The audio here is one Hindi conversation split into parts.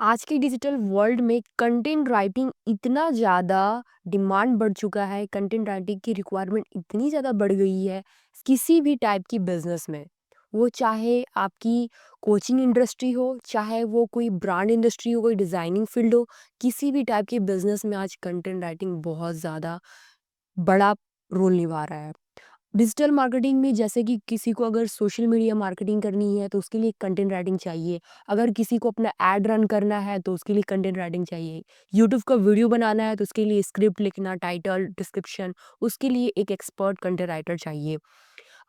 आज के डिजिटल वर्ल्ड में कंटेंट राइटिंग इतना ज़्यादा डिमांड बढ़ चुका है, कंटेंट राइटिंग की रिक्वायरमेंट इतनी ज़्यादा बढ़ गई है किसी भी टाइप की बिजनेस में। वो चाहे आपकी कोचिंग इंडस्ट्री हो, चाहे वो कोई ब्रांड इंडस्ट्री हो, कोई डिज़ाइनिंग फील्ड हो, किसी भी टाइप के बिजनेस में आज कंटेंट राइटिंग बहुत ज़्यादा बड़ा रोल निभा रहा है। डिजिटल मार्केटिंग में जैसे कि किसी को अगर सोशल मीडिया मार्केटिंग करनी है तो उसके लिए कंटेंट राइटिंग चाहिए। अगर किसी को अपना एड रन करना है तो उसके लिए कंटेंट राइटिंग चाहिए। यूट्यूब का वीडियो बनाना है तो उसके लिए स्क्रिप्ट लिखना, टाइटल, डिस्क्रिप्शन, उसके लिए एक एक्सपर्ट कंटेंट राइटर चाहिए।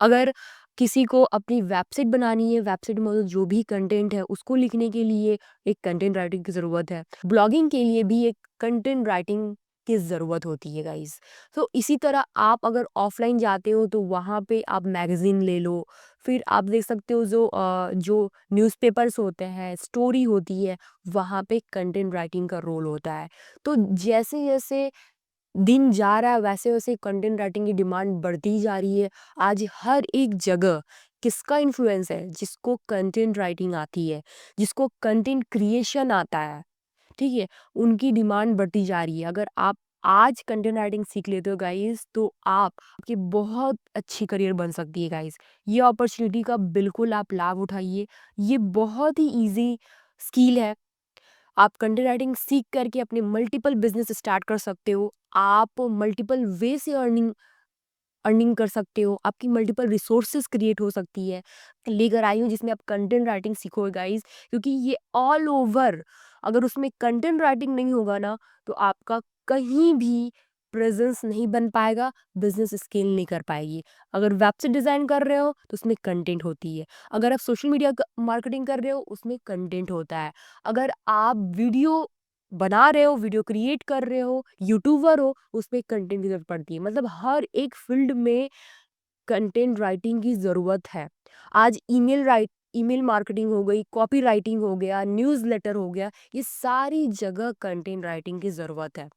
अगर किसी को अपनी वेबसाइट बनानी है, वेबसाइट में जो भी कंटेंट है उसको लिखने के लिए एक कंटेंट राइटिंग की ज़रूरत है। ब्लॉगिंग के लिए भी एक कंटेंट राइटिंग की ज़रूरत होती है गाइस। तो इसी तरह आप अगर ऑफलाइन जाते हो तो वहाँ पे आप मैगज़ीन ले लो, फिर आप देख सकते हो जो न्यूज़पेपर्स होते हैं, स्टोरी होती है, वहाँ पे कंटेंट राइटिंग का रोल होता है। तो जैसे-जैसे दिन जा रहा है वैसे-वैसे कंटेंट राइटिंग की डिमांड बढ़ती ही जा रही है। आज हर एक जगह किसका इन्फ्लुएंस है? जिसको कंटेंट राइटिंग आती है, जिसको कंटेंट क्रिएशन आता है, ठीक है? उनकी डिमांड बढ़ती जा रही है। अगर आप आज कंटेंट राइटिंग सीख लेते हो गाइस तो आपकी बहुत अच्छी करियर बन सकती है गाइस। ये अपॉर्चुनिटी का बिल्कुल आप लाभ उठाइए। ये बहुत ही ईज़ी स्किल है। आप कंटेंट राइटिंग सीख करके अपने मल्टीपल बिजनेस स्टार्ट कर सकते हो। आप मल्टीपल वे से अर्निंग अर्निंग कर सकते हो। आपकी मल्टीपल रिसोर्सेज क्रिएट हो सकती है। लेकर आई हूँ जिसमें आप कंटेंट राइटिंग सीखोगे गाइस, क्योंकि ये ऑल ओवर अगर उसमें कंटेंट राइटिंग नहीं होगा ना तो आपका कहीं भी प्रेजेंस नहीं बन पाएगा, बिजनेस स्केल नहीं कर पाएगी। अगर वेबसाइट डिजाइन कर रहे हो तो उसमें कंटेंट होती है। अगर आप सोशल मीडिया मार्केटिंग कर रहे हो उसमें कंटेंट होता है। अगर आप वीडियो बना रहे हो, वीडियो क्रिएट कर रहे हो, यूट्यूबर हो, उसमें कंटेंट की ज़रूरत पड़ती है। मतलब हर एक फील्ड में कंटेंट राइटिंग की ज़रूरत है। आज ईमेल मार्केटिंग हो गई, कॉपी राइटिंग हो गया, न्यूज़लेटर हो गया, ये सारी जगह कंटेंट राइटिंग की ज़रूरत है।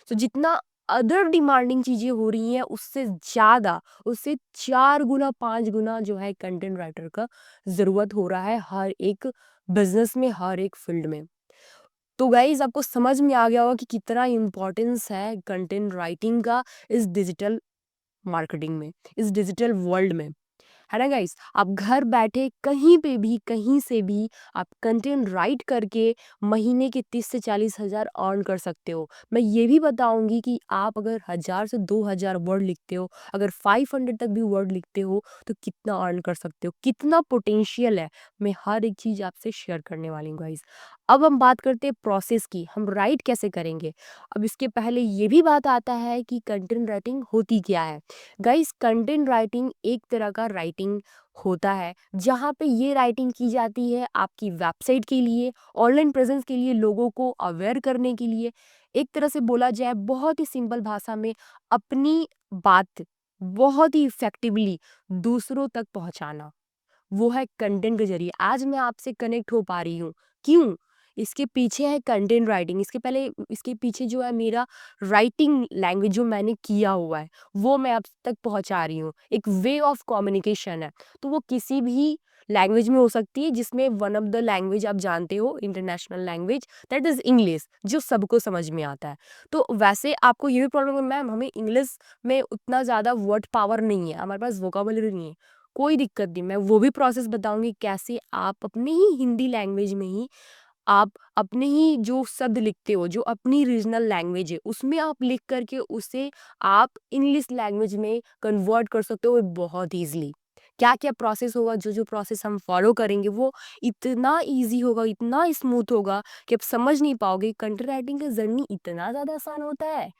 तो जितना अदर डिमांडिंग चीज़ें हो रही हैं उससे ज़्यादा, उससे 4 गुना 5 गुना जो है कंटेंट राइटर का ज़रूरत हो रहा है हर एक बिज़नेस में, हर एक फील्ड में। तो गाइज़ आपको समझ में आ गया होगा कि कितना इम्पोर्टेंस है कंटेंट राइटिंग का इस डिजिटल मार्केटिंग में, इस डिजिटल वर्ल्ड में। है ना गाइस? आप घर बैठे कहीं पे भी, कहीं से भी आप कंटेंट राइट करके महीने के 30 से 40 हज़ार अर्न कर सकते हो। मैं ये भी बताऊँगी कि आप अगर 1000 से 2000 वर्ड लिखते हो, अगर 500 तक भी वर्ड लिखते हो, तो कितना अर्न कर सकते हो, कितना पोटेंशियल है, मैं हर एक चीज़ आपसे शेयर करने वाली हूँ गाइस। अब हम बात करते हैं प्रोसेस की, हम राइट कैसे करेंगे? अब इसके पहले ये भी बात आता है कि कंटेंट राइटिंग होती क्या है? गाइस कंटेंट राइटिंग एक तरह का राइटिंग होता है जहाँ पे ये राइटिंग की जाती है आपकी वेबसाइट के लिए, ऑनलाइन प्रेजेंस के लिए, लोगों को अवेयर करने के लिए। एक तरह से बोला जाए बहुत ही सिंपल भाषा में अपनी बात बहुत ही इफेक्टिवली दूसरों तक पहुंचाना, वो है कंटेंट के जरिए। आज मैं आपसे कनेक्ट हो पा रही हूँ, क्यों? इसके पीछे है कंटेंट राइटिंग। इसके पहले इसके पीछे जो है मेरा राइटिंग लैंग्वेज जो मैंने किया हुआ है वो मैं आप तक पहुंचा रही हूँ। एक वे ऑफ कम्युनिकेशन है, तो वो किसी भी लैंग्वेज में हो सकती है, जिसमें वन ऑफ द लैंग्वेज आप जानते हो international language, that is English, जो सबको समझ में आता है। तो वैसे आपको ये भी प्रॉब्लम है मैम हमें इंग्लिश में उतना ज़्यादा वर्ड पावर नहीं है, हमारे पास वोकाबुलरी नहीं है, कोई दिक्कत नहीं, मैं वो भी प्रोसेस बताऊंगी कैसे आप अपनी ही हिंदी लैंग्वेज में ही आप अपने ही जो शब्द लिखते हो, जो अपनी रीजनल लैंग्वेज है उसमें आप लिख करके उसे आप इंग्लिश लैंग्वेज में कन्वर्ट कर सकते हो बहुत ईजिली। क्या क्या प्रोसेस होगा, जो जो प्रोसेस हम फॉलो करेंगे वो इतना इजी होगा, इतना स्मूथ होगा कि आप समझ नहीं पाओगे कंटेंट राइटिंग का जर्नी इतना ज़्यादा आसान होता है।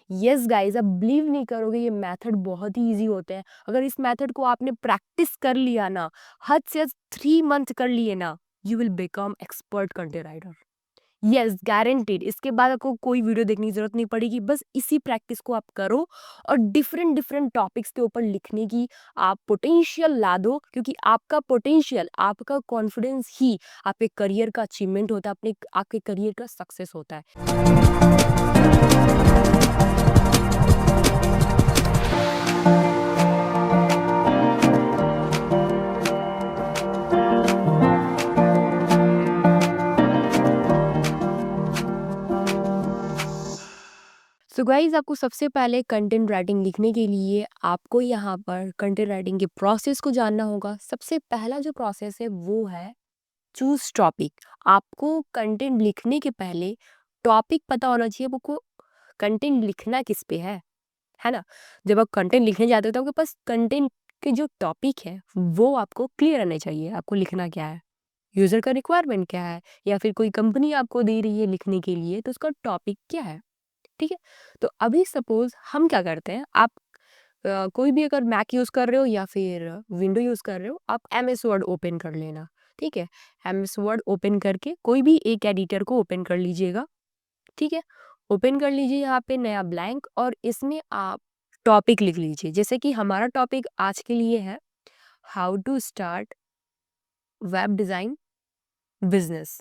यस गाइज, आप बिलीव नहीं करोगे, ये मेथड बहुत ही इजी होते हैं। अगर इस मेथड को आपने प्रैक्टिस कर लिया ना, हद से हद 3 मंथ कर लिए ना, you will become expert content writer. Yes guaranteed. इसके बाद आपको कोई वीडियो देखने की जरूरत नहीं पड़ेगी, बस इसी प्रैक्टिस को आप करो और डिफरेंट डिफरेंट टॉपिक्स के ऊपर लिखने की आप पोटेंशियल ला दो, क्योंकि आपका पोटेंशियल, आपका कॉन्फिडेंस ही आपके करियर का अचीवमेंट होता है, अपने आपके करियर का सक्सेस होता है। सो गाइज, आपको सबसे पहले कंटेंट राइटिंग लिखने के लिए आपको यहाँ पर कंटेंट राइटिंग के प्रोसेस को जानना होगा। सबसे पहला जो प्रोसेस है वो है चूज टॉपिक। आपको कंटेंट लिखने के पहले टॉपिक पता होना चाहिए, आपको कंटेंट लिखना किस पे है ना। जब आप कंटेंट लिखने जाते हो तो आपके पास कंटेंट के जो टॉपिक है वो आपको क्लियर रहने चाहिए। आपको लिखना क्या है, यूजर का रिक्वायरमेंट क्या है, या फिर कोई कंपनी आपको दे रही है लिखने के लिए तो उसका टॉपिक क्या है। ठीक है। तो अभी सपोज हम क्या करते हैं, आप कोई भी अगर मैक यूज़ कर रहे हो या फिर विंडो यूज़ कर रहे हो, आप एम एस वर्ड ओपन कर लेना। ठीक है। एम एस वर्ड ओपन करके कोई भी एक एडिटर को ओपन कर लीजिएगा। ठीक है। ओपन कर लीजिए यहाँ पे नया ब्लैंक, और इसमें आप टॉपिक लिख लीजिए। जैसे कि हमारा टॉपिक आज के लिए है how to start web design business.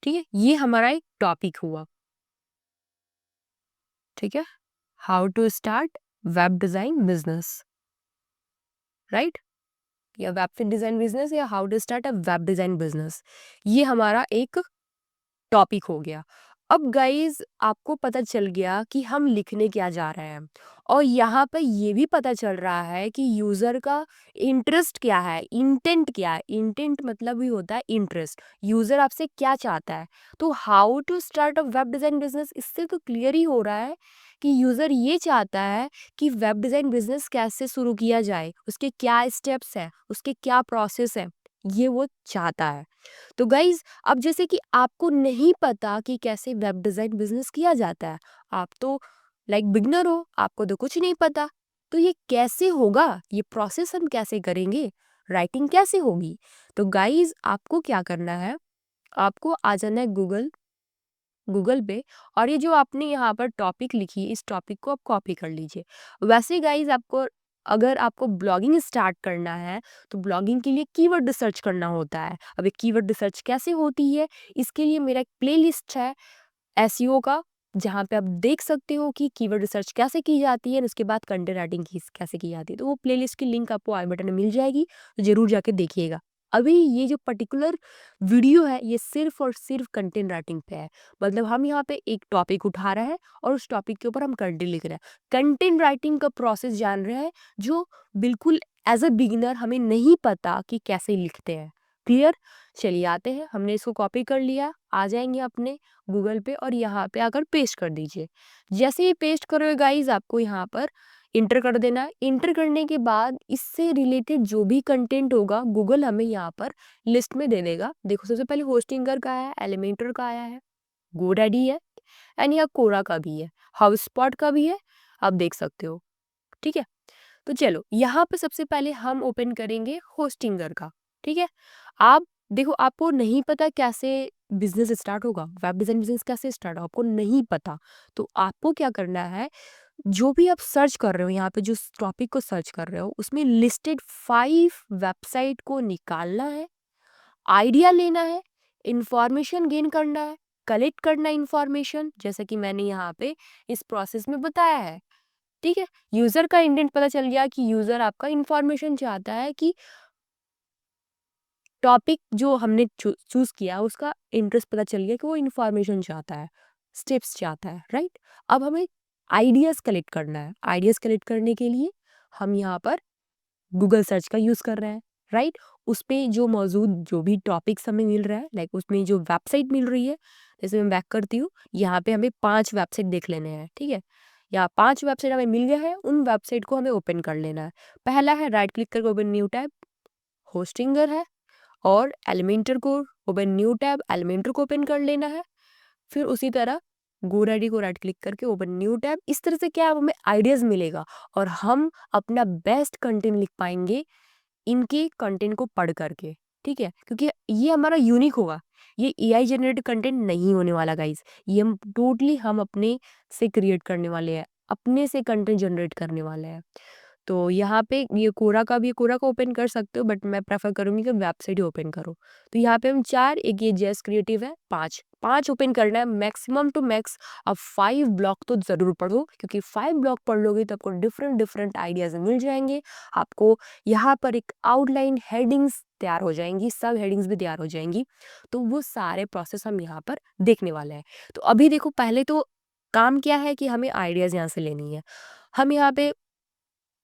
ठीक है, ये हमारा एक टॉपिक हुआ। ठीक है, how to start web design business, right, या वेब डिज़ाइन बिजनेस, या how to start a web design business, ये हमारा एक टॉपिक हो गया। अब गाइज, आपको पता चल गया कि हम लिखने क्या जा रहे हैं, और यहाँ पे ये भी पता चल रहा है कि यूज़र का इंटरेस्ट क्या है, इंटेंट क्या है। इंटेंट मतलब ही होता है इंटरेस्ट, यूज़र आपसे क्या चाहता है। तो how to start a web design business, इससे तो क्लियर ही हो रहा है कि यूज़र ये चाहता है कि वेब डिज़ाइन बिजनेस कैसे शुरू किया जाए, उसके क्या स्टेप्स हैं, उसके क्या प्रोसेस है, ये वो चाहता है। तो गाइज, अब जैसे कि आपको नहीं पता कि कैसे वेब डिज़ाइन बिजनेस किया जाता है, आप तो लाइक बिगनर हो, आपको तो कुछ नहीं पता, तो ये कैसे होगा, ये प्रोसेस हम कैसे करेंगे, राइटिंग कैसे होगी। तो गाइज, आपको क्या करना है, आपको आ जाना है गूगल गूगल पे, और ये जो आपने यहाँ पर टॉपिक लिखी है इस टॉपिक को आप कॉपी कर लीजिए। वैसे गाइज, आपको अगर आपको ब्लॉगिंग स्टार्ट करना है तो ब्लॉगिंग के लिए कीवर्ड रिसर्च करना होता है। अब ये कीवर्ड रिसर्च कैसे होती है, इसके लिए मेरा एक प्लेलिस्ट है एसईओ का, जहाँ पे आप देख सकते हो कि कीवर्ड रिसर्च कैसे की जाती है और उसके बाद कंटेंट राइटिंग की कैसे की जाती है। तो वो प्लेलिस्ट की लिंक आपको आई बटन में मिल जाएगी, तो जरूर जाके देखिएगा। अभी ये जो पर्टिकुलर वीडियो है ये सिर्फ और सिर्फ कंटेंट राइटिंग पे है। मतलब हम यहाँ पे एक टॉपिक उठा रहे हैं और उस टॉपिक के ऊपर हम कंटेंट लिख रहे हैं, कंटेंट राइटिंग का प्रोसेस जान रहे हैं, जो बिल्कुल एज अ बिगिनर हमें नहीं पता कि कैसे लिखते हैं। क्लियर। चलिए आते हैं, हमने इसको कॉपी कर लिया, आ जाएंगे अपने गूगल पे और यहाँ पे आकर पेस्ट कर दीजिए। जैसे ही पेस्ट करोगे गाइज, आपको यहाँ पर इंटर कर देना है। इंटर करने के बाद इससे रिलेटेड जो भी कंटेंट होगा गूगल हमें यहाँ पर लिस्ट में दे देगा। देखो, सबसे पहले होस्टिंगर का आया है, एलिमेंटर का आया है, गोडैडी है, एंड यहाँ कोरा का भी है, हाउस स्पॉट का भी है, आप देख सकते हो। ठीक है। तो चलो, यहाँ पे सबसे पहले हम ओपन करेंगे होस्टिंगर का। ठीक है। आप देखो, आपको नहीं पता कैसे बिजनेस स्टार्ट होगा, वेब डिजाइन बिजनेस कैसे स्टार्ट होगा, आपको नहीं पता। तो आपको क्या करना है, जो भी आप सर्च कर रहे हो, यहाँ पे जो टॉपिक को सर्च कर रहे हो उसमें लिस्टेड 5 वेबसाइट को निकालना है, आइडिया लेना है, इंफॉर्मेशन गेन करना है, कलेक्ट करना है इंफॉर्मेशन, जैसे कि मैंने यहाँ पे इस प्रोसेस में बताया है। ठीक है। यूजर का इंटेंट पता चल गया कि यूजर आपका इंफॉर्मेशन चाहता है, कि टॉपिक जो हमने चूज किया उसका इंटरेस्ट पता चल गया कि वो इंफॉर्मेशन चाहता है, स्टेप्स चाहता है, राइट। अब हमें आइडियाज कलेक्ट करना है। आइडियाज कलेक्ट करने के लिए हम यहाँ पर गूगल सर्च का यूज कर रहे हैं, राइट। उस पे जो मौजूद जो भी टॉपिक्स हमें मिल रहा है, लाइक उसमें जो वेबसाइट मिल रही है, जैसे मैं बैक करती हूँ, यहाँ पे हमें 5 वेबसाइट देख लेने हैं। ठीक है। यहाँ 5 वेबसाइट हमें मिल गया है, उन वेबसाइट को हमें ओपन कर लेना है। पहला है राइट क्लिक करके ओपन न्यू टैब, होस्टिंगर है, और एलिमेंटर को ओपन न्यू टैब, एलिमेंटर को ओपन कर लेना है। फिर उसी तरह गोडैडी को राइट क्लिक करके ओपन न्यू टैब। इस तरह से क्या हमें आइडियाज मिलेगा और हम अपना बेस्ट कंटेंट लिख पाएंगे इनके कंटेंट को पढ़ करके। ठीक है, क्योंकि ये हमारा यूनिक होगा, ये एआई जनरेटेड कंटेंट नहीं होने वाला गाइस। ये हम टोटली हम अपने से क्रिएट करने वाले हैं, अपने से कंटेंट जनरेट करने वाले हैं। तो यहाँ पे ये कोरा का भी, कोरा को ओपन कर सकते हो, बट मैं प्रेफर करूंगी कि वेबसाइट ही ओपन करो। तो यहाँ पे हम 4, एक ये जेस क्रिएटिव है, 5 ओपन करना है मैक्सिमम टू मैक्स। अब 5 ब्लॉक तो जरूर पढ़ो, क्योंकि 5 ब्लॉक पढ़ लोगे तो आपको डिफरेंट डिफरेंट आइडियाज मिल जाएंगे। आपको यहाँ पर एक आउटलाइन हेडिंग्स तैयार हो जाएंगी, सब हेडिंग्स भी तैयार हो जाएंगी। तो वो सारे प्रोसेस हम यहाँ पर देखने वाले हैं। तो अभी देखो, पहले तो काम क्या है कि हमें आइडियाज़ यहाँ से लेनी है। हम यहाँ पे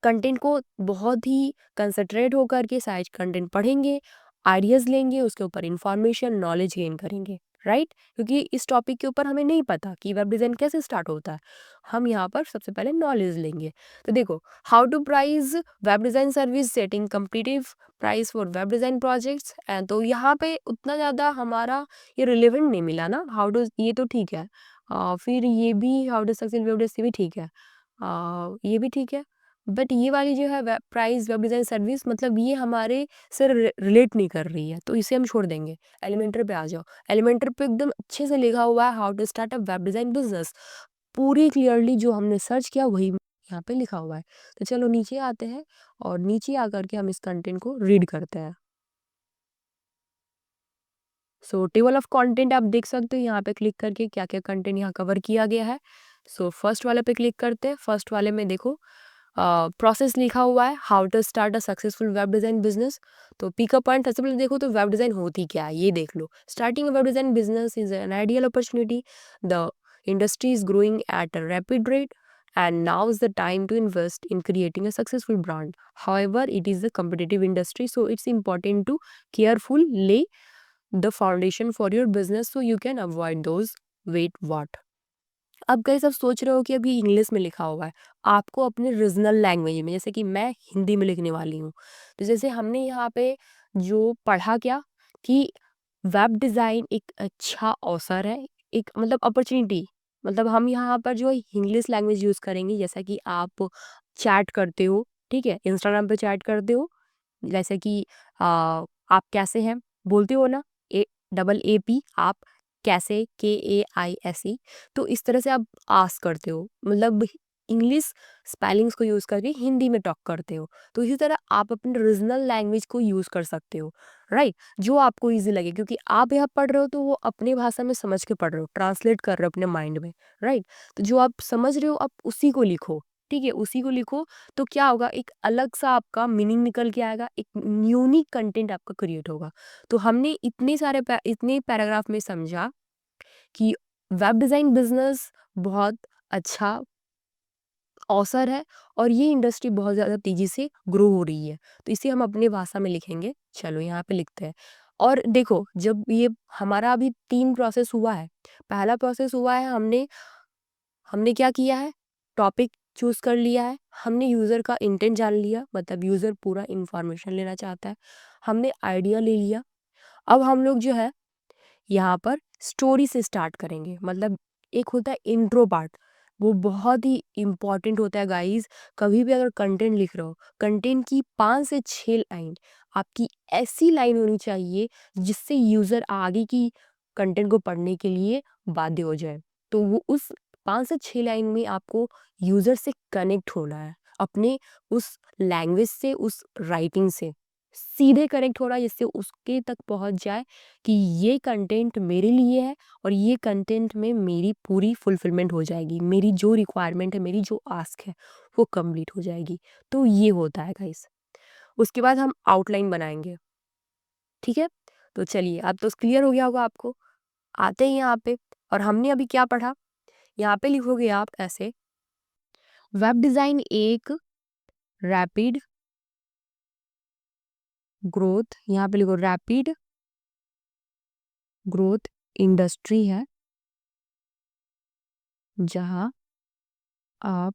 कंटेंट को बहुत ही कंसंट्रेट होकर के सारे कंटेंट पढ़ेंगे, आइडियाज़ लेंगे, उसके ऊपर इंफॉर्मेशन, नॉलेज गेन करेंगे, राइट? क्योंकि इस टॉपिक के ऊपर हमें नहीं पता कि वेब डिज़ाइन कैसे स्टार्ट होता है। हम यहाँ पर सबसे पहले नॉलेज लेंगे। तो देखो, how to price web design service, setting competitive price for web design projects. And तो यहाँ पे उतना ज़्यादा हमारा ये रिलेवेंट नहीं मिला ना, हाउ टू, ये तो ठीक है। फिर ये भी how to success web design, ये भी ठीक है। ये भी ठीक है। बट ये वाली जो है प्राइस वेब डिज़ाइन सर्विस, मतलब ये हमारे से रिलेट नहीं कर रही है, तो इसे हम छोड़ देंगे। एलिमेंटर पे आ जाओ। एलिमेंटर पे एकदम अच्छे से लिखा हुआ है how to start a web design business. पूरी क्लियरली जो हमने सर्च किया वही यहाँ पे लिखा हुआ है। तो चलो नीचे आते हैं और नीचे आकर के हम इस कंटेंट को रीड करते हैं। सो टेबल ऑफ कंटेंट आप देख सकते हो यहाँ पे क्लिक करके क्या क्या कंटेंट यहाँ कवर किया गया है। सो फर्स्ट वाले पे क्लिक करते हैं। फर्स्ट वाले में देखो प्रोसेस लिखा हुआ है, how to start a successful web design business. तो पिकअप पॉइंट सबसे पहले देखो तो वेब डिज़ाइन होती क्या है ये देख लो। Starting web design business is an ideal opportunity. The industry is growing at a rapid rate and now is the time to invest in creating a successful brand. However, it is a competitive industry, so it's important to carefully the foundation for your business so you can avoid those wait what. अब गाइस आप सोच रहे हो कि अभी इंग्लिश में लिखा हुआ है, आपको अपने रीजनल लैंग्वेज में, जैसे कि मैं हिंदी में लिखने वाली हूँ। तो जैसे हमने यहाँ पे जो पढ़ा क्या कि वेब डिज़ाइन एक अच्छा अवसर है, एक मतलब अपॉर्चुनिटी। मतलब हम यहाँ पर जो इंग्लिश लैंग्वेज यूज़ करेंगे, जैसा कि आप चैट करते हो, ठीक है, इंस्टाग्राम पे चैट करते हो, जैसे कि आप कैसे हैं बोलते हो ना, AAP, आप कैसे, KAISE। तो इस तरह से आप आस्क करते हो, मतलब इंग्लिश स्पेलिंग्स को यूज़ करके हिंदी में टॉक करते हो। तो इसी तरह आप अपने रीजनल लैंग्वेज को यूज़ कर सकते हो, राइट? जो आपको ईजी लगे, क्योंकि आप यहाँ पढ़ रहे हो तो वो अपने भाषा में समझ के पढ़ रहे हो, ट्रांसलेट कर रहे हो अपने माइंड में, राइट? तो जो आप समझ रहे हो आप उसी को लिखो, ठीक है, उसी को लिखो। तो क्या होगा, एक अलग सा आपका मीनिंग निकल के आएगा, एक यूनिक कंटेंट आपका क्रिएट होगा। तो हमने इतने पैराग्राफ में समझा कि वेब डिज़ाइन बिजनेस बहुत अच्छा अवसर है और ये इंडस्ट्री बहुत ज़्यादा तेज़ी से ग्रो हो रही है। तो इसे हम अपनी भाषा में लिखेंगे। चलो यहाँ पे लिखते हैं। और देखो, जब ये हमारा अभी 3 प्रोसेस हुआ है। पहला प्रोसेस हुआ है, हमने हमने क्या किया है, टॉपिक चूज़ कर लिया है, हमने यूज़र का इंटेंट जान लिया, मतलब यूज़र पूरा इन्फॉर्मेशन लेना चाहता है, हमने आइडिया ले लिया। अब हम लोग जो है यहाँ पर स्टोरी से स्टार्ट करेंगे। मतलब एक होता है इंट्रो पार्ट, वो बहुत ही इम्पॉर्टेंट होता है गाइस। कभी भी अगर कंटेंट लिख रहे हो, कंटेंट की 5 से 6 लाइन आपकी ऐसी लाइन होनी चाहिए जिससे यूज़र आगे की कंटेंट को पढ़ने के लिए बाध्य हो जाए। तो वो उस 5 से 6 लाइन में आपको यूज़र से कनेक्ट होना है, अपने उस लैंग्वेज से, उस राइटिंग से सीधे कनेक्ट हो रहा है, जिससे उसके तक पहुँच जाए कि ये कंटेंट मेरे लिए है और ये कंटेंट में मेरी पूरी फुलफिलमेंट हो जाएगी, मेरी जो रिक्वायरमेंट है, मेरी जो आस्क है वो कंप्लीट हो जाएगी। तो ये होता है गाइस। उसके बाद हम आउटलाइन बनाएंगे, ठीक है? तो चलिए, अब तो क्लियर हो गया होगा आपको। आते हैं यहाँ पे, और हमने अभी क्या पढ़ा, यहाँ पे लिखोगे आप ऐसे, वेब डिज़ाइन एक रैपिड ग्रोथ, यहाँ पे लिखो रैपिड ग्रोथ इंडस्ट्री है जहाँ आप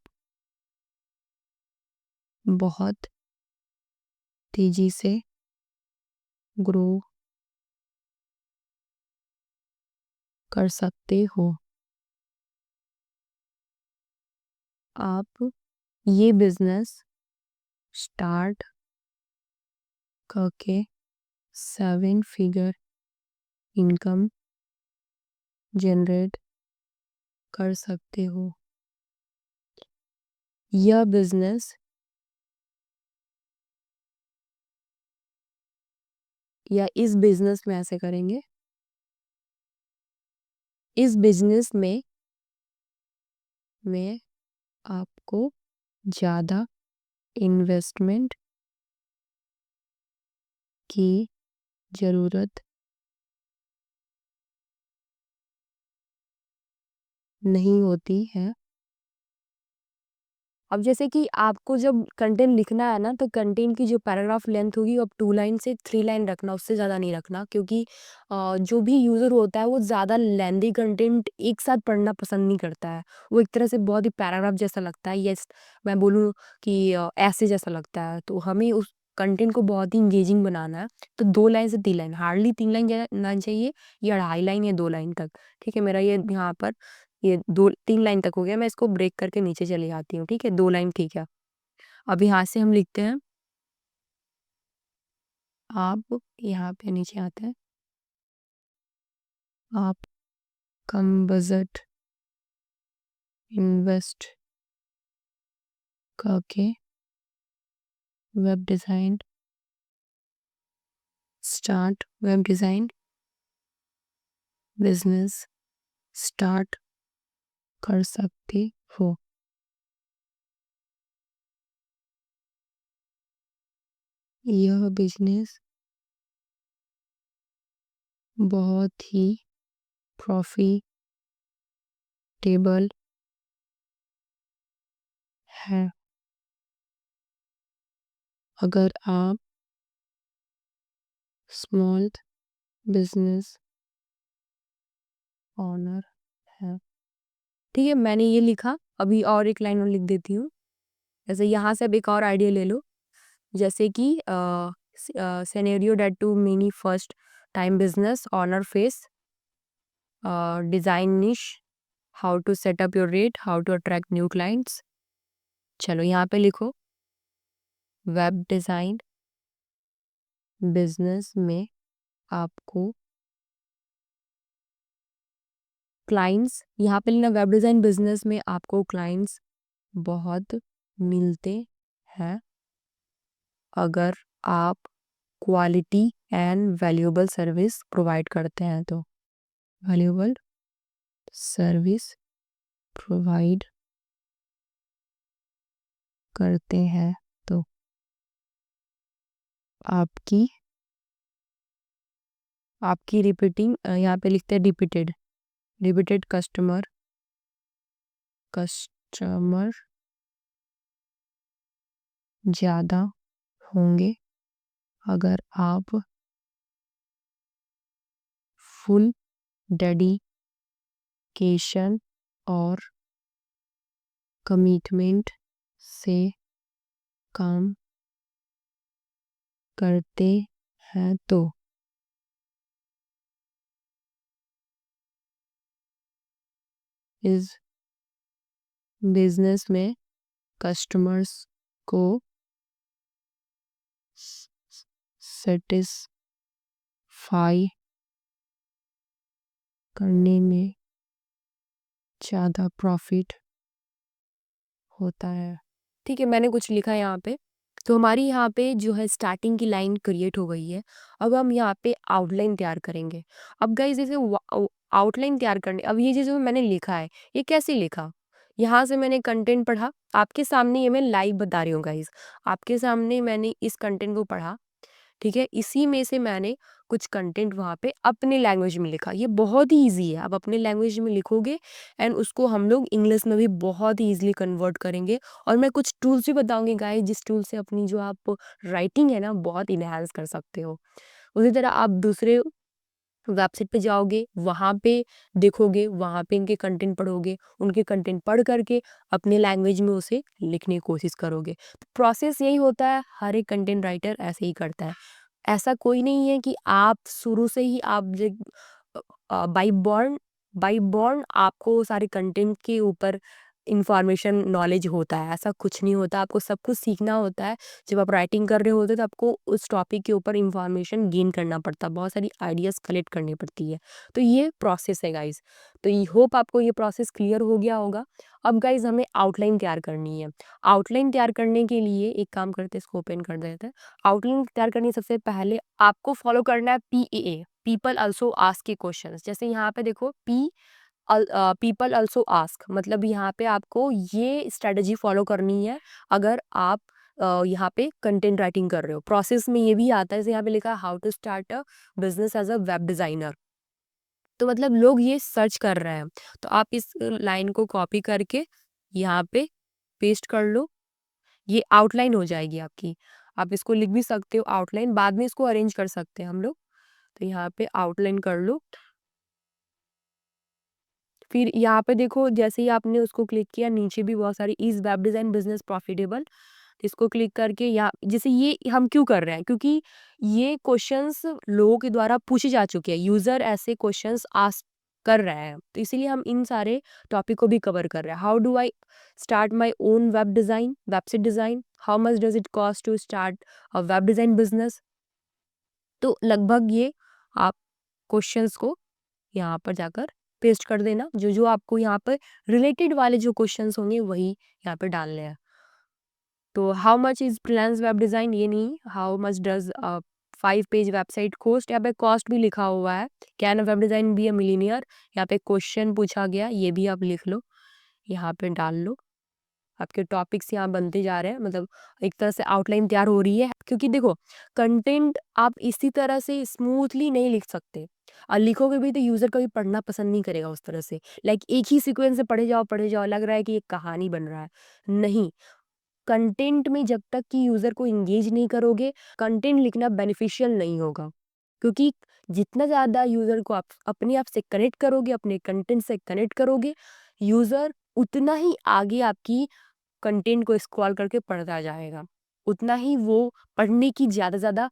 बहुत तेजी से ग्रो कर सकते हो। आप ये बिजनेस स्टार्ट करके 7 फिगर इनकम जनरेट कर सकते हो। यह बिजनेस या इस बिजनेस में ऐसे करेंगे, इस बिजनेस में आपको ज़्यादा इन्वेस्टमेंट की ज़रूरत नहीं होती है। अब जैसे कि आपको जब कंटेंट लिखना है ना, तो कंटेंट की जो पैराग्राफ लेंथ होगी अब 2 लाइन से 3 लाइन रखना, उससे ज़्यादा नहीं रखना, क्योंकि जो भी यूज़र होता है वो ज़्यादा लेंथी कंटेंट एक साथ पढ़ना पसंद नहीं करता है। वो एक तरह से बहुत ही पैराग्राफ जैसा लगता है, यस मैं बोलूँ कि ऐसे जैसा लगता है। तो हमें उस कंटेंट को बहुत ही एंगेजिंग बनाना है, तो 2 लाइन से 3 लाइन, हार्डली 3 लाइन जाना चाहिए, या 2.5 लाइन या 2 लाइन तक। ठीक है, मेरा ये यहाँ पर ये 2-3 लाइन तक हो गया, मैं इसको ब्रेक करके नीचे चली आती हूँ, ठीक है? 2 लाइन ठीक है। अब यहाँ से हम लिखते हैं, आप यहाँ पे नीचे आते हैं, आप कम बजट इन्वेस्ट करके वेब डिज़ाइन बिज़नेस स्टार्ट कर सकते हो। यह बिज़नेस बहुत ही प्रॉफिटेबल है। अगर आप स्मॉल बिज़नेस ओनर हैं। ठीक है, मैंने ये लिखा, अभी और एक लाइन और लिख देती हूँ। जैसे यहाँ से अब एक और आइडिया ले लो, जैसे कि scenario that too many first time business owner face, design niche, how to set up your rate, how to attract new clients. चलो यहाँ पे लिखो, वेब डिज़ाइन बिजनेस में आपको क्लाइंट्स, यहाँ पे लिखना वेब डिज़ाइन बिजनेस में आपको क्लाइंट्स बहुत मिलते हैं अगर आप quality and valuable service provide करते हैं तो। वैल्यूएबल सर्विस प्रोवाइड करते हैं तो आपकी आपकी रिपीटिंग, यहाँ पे लिखते हैं रिपीटेड कस्टमर ज़्यादा होंगे अगर आप फुल डेडिकेशन और कमिटमेंट से काम करते हैं तो। इस बिजनेस में कस्टमर्स को सेटिस्फाई करने में ज़्यादा प्रॉफिट होता है। ठीक है, मैंने कुछ लिखा है यहाँ पे, तो हमारी यहाँ पे जो है स्टार्टिंग की लाइन क्रिएट हो गई है। अब हम यहाँ पे आउटलाइन तैयार करेंगे। अब गाइस जैसे आउटलाइन तैयार करने, अब ये जो मैंने लिखा है ये कैसे लिखा, यहाँ से मैंने कंटेंट पढ़ा, आपके सामने ये मैं लाइव बता रही हूँ गाइस, आपके सामने मैंने इस कंटेंट को पढ़ा। ठीक है, इसी में से मैंने कुछ कंटेंट वहाँ पे अपने लैंग्वेज में लिखा। ये बहुत ही ईजी है, आप अपने लैंग्वेज में लिखोगे एंड उसको हम लोग इंग्लिश में भी बहुत ही ईजिली कन्वर्ट करेंगे। और मैं कुछ टूल्स भी बताऊंगी गाइस, जिस टूल से अपनी जो आप राइटिंग है ना बहुत इनहेंस कर सकते हो। उसी तरह आप दूसरे वेबसाइट पे जाओगे, वहाँ पे देखोगे, वहाँ पे इनके कंटेंट पढ़ोगे, उनके कंटेंट पढ़ करके अपने लैंग्वेज में उसे लिखने की कोशिश करोगे। तो प्रोसेस यही होता है, हर एक कंटेंट राइटर ऐसे ही करता है। ऐसा कोई नहीं है कि आप शुरू से ही आप बाई बॉर्न आपको सारे कंटेंट के ऊपर इंफॉर्मेशन नॉलेज होता है, ऐसा कुछ नहीं होता। आपको सब कुछ सीखना होता है। जब आप राइटिंग कर रहे होते तो आपको उस टॉपिक के ऊपर इंफॉर्मेशन गेन करना पड़ता है, बहुत सारी आइडियाज़ कलेक्ट करनी पड़ती है। तो ये प्रोसेस है गाइज। तो ये होप आपको ये प्रोसेस क्लियर हो गया होगा। अब गाइज हमें आउटलाइन तैयार करनी है। आउटलाइन तैयार करने के लिए एक काम करते हैं, इसको ओपन कर देते हैं। आउटलाइन तैयार करने से सबसे पहले आपको फॉलो करना है PAA, पीपल ऑल्सो आस्क के क्वेश्चन। जैसे यहाँ पे देखो पीपल ऑल्सो आस्क, मतलब यहाँ पे आपको ये स्ट्रेटजी फॉलो करनी है अगर आप यहाँ पे कंटेंट राइटिंग कर रहे हो। प्रोसेस में ये भी आता है, जैसे यहाँ पे लिखा है how to start a business as a web designer. तो मतलब लोग ये सर्च कर रहे हैं। तो आप इस लाइन को कॉपी करके यहाँ पे पेस्ट कर लो, ये आउटलाइन हो जाएगी आपकी। आप इसको लिख भी सकते हो आउटलाइन, बाद में इसको अरेंज कर सकते हैं हम लोग। तो यहाँ पे आउटलाइन कर लो। फिर यहाँ पे देखो, जैसे ही आपने उसको क्लिक किया, नीचे भी बहुत सारी is web design business profitable, इसको क्लिक करके या जैसे ये हम क्यों कर रहे हैं, क्योंकि ये क्वेश्चंस लोगों के द्वारा पूछे जा चुके हैं, यूज़र ऐसे क्वेश्चंस आस्क कर रहे हैं, तो इसीलिए हम इन सारे टॉपिक को भी कवर कर रहे हैं। How do I start my own web design, website design, how much does it cost to start a web design business. तो लगभग ये आप क्वेश्चंस को यहाँ पर जाकर पेस्ट कर देना, जो जो आपको यहाँ पर रिलेटेड वाले जो क्वेश्चंस होंगे वही यहाँ पे डालने हैं। तो how much is freelance web design, ये नहीं, how much does 5 page website cost, यहाँ पे कॉस्ट भी लिखा हुआ है। Can a web design be a millionaire, यहाँ पे क्वेश्चन पूछा गया, ये भी आप लिख लो, यहाँ पे डाल लो। आपके टॉपिक्स यहाँ बनते जा रहे हैं, मतलब एक तरह से आउटलाइन तैयार हो रही है, क्योंकि देखो कंटेंट आप इसी तरह से स्मूथली नहीं लिख सकते, और लिखोगे भी तो यूज़र कभी पढ़ना पसंद नहीं करेगा उस तरह से, लाइक एक ही सीक्वेंस से पढ़े जाओ, लग रहा है कि एक कहानी बन रहा है। नहीं, कंटेंट में जब तक कि यूज़र को इंगेज नहीं करोगे, कंटेंट लिखना बेनिफिशियल नहीं होगा, क्योंकि जितना ज़्यादा यूज़र को आप अपने आप से कनेक्ट करोगे, अपने कंटेंट से कनेक्ट करोगे, यूज़र उतना ही आगे आपकी कंटेंट को स्क्रॉल करके पढ़ता जाएगा, उतना ही वो पढ़ने की ज़्यादा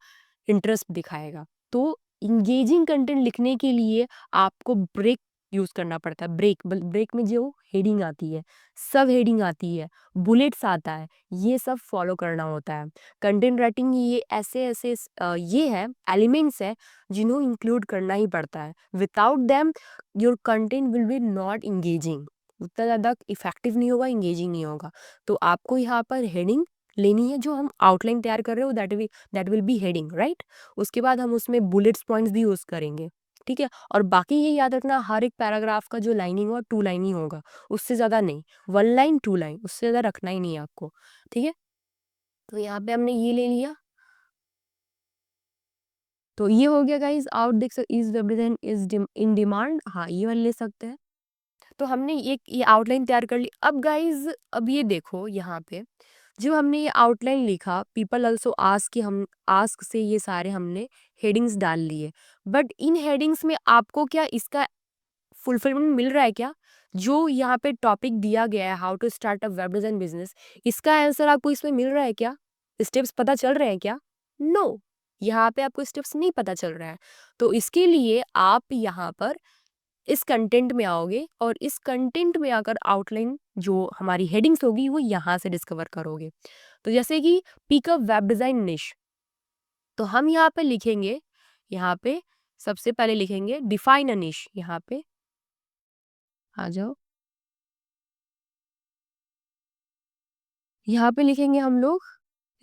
इंटरेस्ट दिखाएगा। तो इंगेजिंग कंटेंट लिखने के लिए आपको ब्रेक यूज़ करना पड़ता है। ब्रेक में जो हेडिंग आती है, सब हेडिंग आती है, बुलेट्स आता है, ये सब फॉलो करना होता है। कंटेंट राइटिंग ये ऐसे ये है, एलिमेंट्स है, जिन्हों इंक्लूड करना ही पड़ता है। Without them your content will be not engaging, उतना ज़्यादा इफेक्टिव नहीं होगा, इंगेजिंग नहीं होगा। तो आपको यहाँ पर हेडिंग लेनी है, जो हम आउटलाइन तैयार कर रहे हो that will be heading, right. उसके बाद हम उसमें बुलेट्स पॉइंट्स भी यूज़ करेंगे, ठीक है। और बाकी ये याद रखना, हर एक पैराग्राफ का जो लाइनिंग होगा 2 लाइन ही होगा, उससे ज़्यादा नहीं, 1 लाइन 2 लाइन, उससे ज़्यादा रखना ही नहीं है आपको, ठीक है। तो यहाँ पे हमने ये ले लिया, तो ये हो गया गाइज, आउट देख सकते is represent is in demand, हाँ ये वाला ले सकते हैं। तो हमने ये आउटलाइन तैयार कर ली। अब गाइज, अब ये देखो यहाँ पे जो हमने ये आउटलाइन लिखा, पीपल ऑल्सो आस्क, कि हम आस्क से ये सारे हमने हेडिंग्स डाल लिए, बट इन हेडिंग्स में आपको क्या इसका फुलफिलमेंट मिल रहा है क्या? जो यहाँ पे टॉपिक दिया गया है, how to start a web design business, इसका आंसर आपको इसमें मिल रहा है क्या? स्टेप्स पता चल रहे हैं क्या? नो, यहाँ पे आपको स्टेप्स नहीं पता चल रहा है। तो इसके लिए आप यहाँ पर इस कंटेंट में आओगे, और इस कंटेंट में आकर आउटलाइन जो हमारी हेडिंग्स होगी वो यहाँ से डिस्कवर करोगे। तो जैसे कि पिकअप वेब डिज़ाइन निश, तो हम यहाँ पे लिखेंगे, यहाँ पे सबसे पहले लिखेंगे डिफाइन अ निश, यहाँ पे आ जाओ, यहाँ पे लिखेंगे हम लोग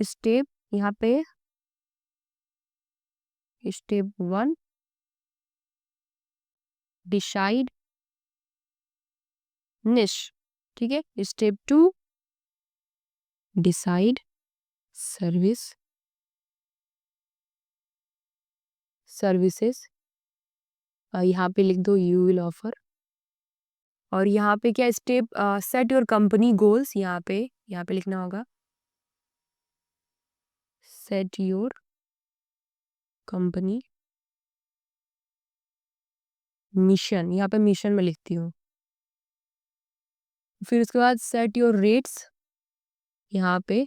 स्टेप, यहाँ पे स्टेप 1 डिसाइड निश, ठीक है। स्टेप 2 डिसाइड सर्विस सर्विसेज, यहाँ पे लिख दो यू विल ऑफर। और यहाँ पे क्या step, set your company goals, यहाँ पे लिखना होगा सेट योर कंपनी मिशन, यहाँ पे मिशन में लिखती हूँ। फिर उसके बाद सेट योर रेट्स, यहाँ पे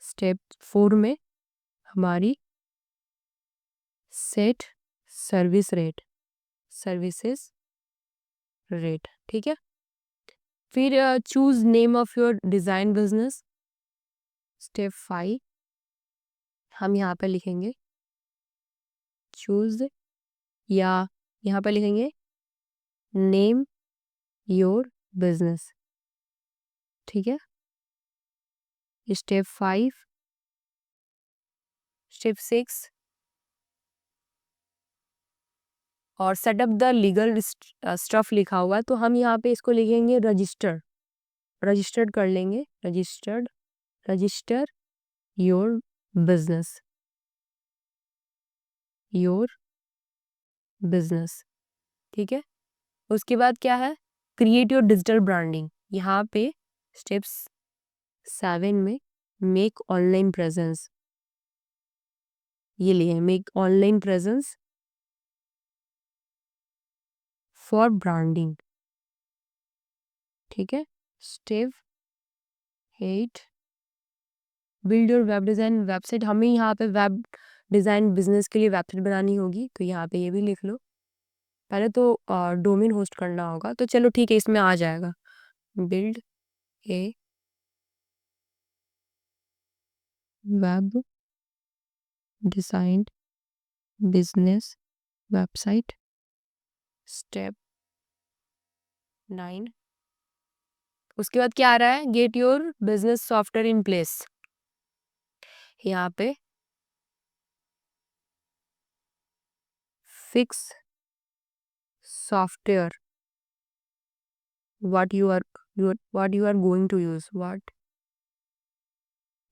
स्टेप 4 में हमारी set service rate services rate, ठीक है। फिर choose name of your design business, step 5 हम यहाँ पे लिखेंगे चूज, या यहाँ पे लिखेंगे नेम योर बिजनेस, ठीक है। स्टेप 5, स्टेप 6 और सेटअप द लीगल स्टफ लिखा हुआ है, तो हम यहाँ पे इसको लिखेंगे रजिस्टर्ड कर लेंगे, register your business your business, ठीक है। उसके बाद क्या है, क्रिएट योर डिजिटल ब्रांडिंग। यहाँ पे स्टेप्स 7 में मेक ऑनलाइन प्रेजेंस, ये लिए make online presence for branding, ठीक है। Step 8 build your web design website. हमें यहाँ पे वेब डिज़ाइन बिजनेस के लिए वेबसाइट बनानी होगी, तो यहाँ पे ये भी लिख लो। पहले तो डोमेन होस्ट करना होगा, तो चलो ठीक है, इसमें आ जाएगा। Build a web design business website. Step 9 उसके बाद क्या आ रहा है, get your business software in place. यहाँ पे fix software what you are what you are going to use, what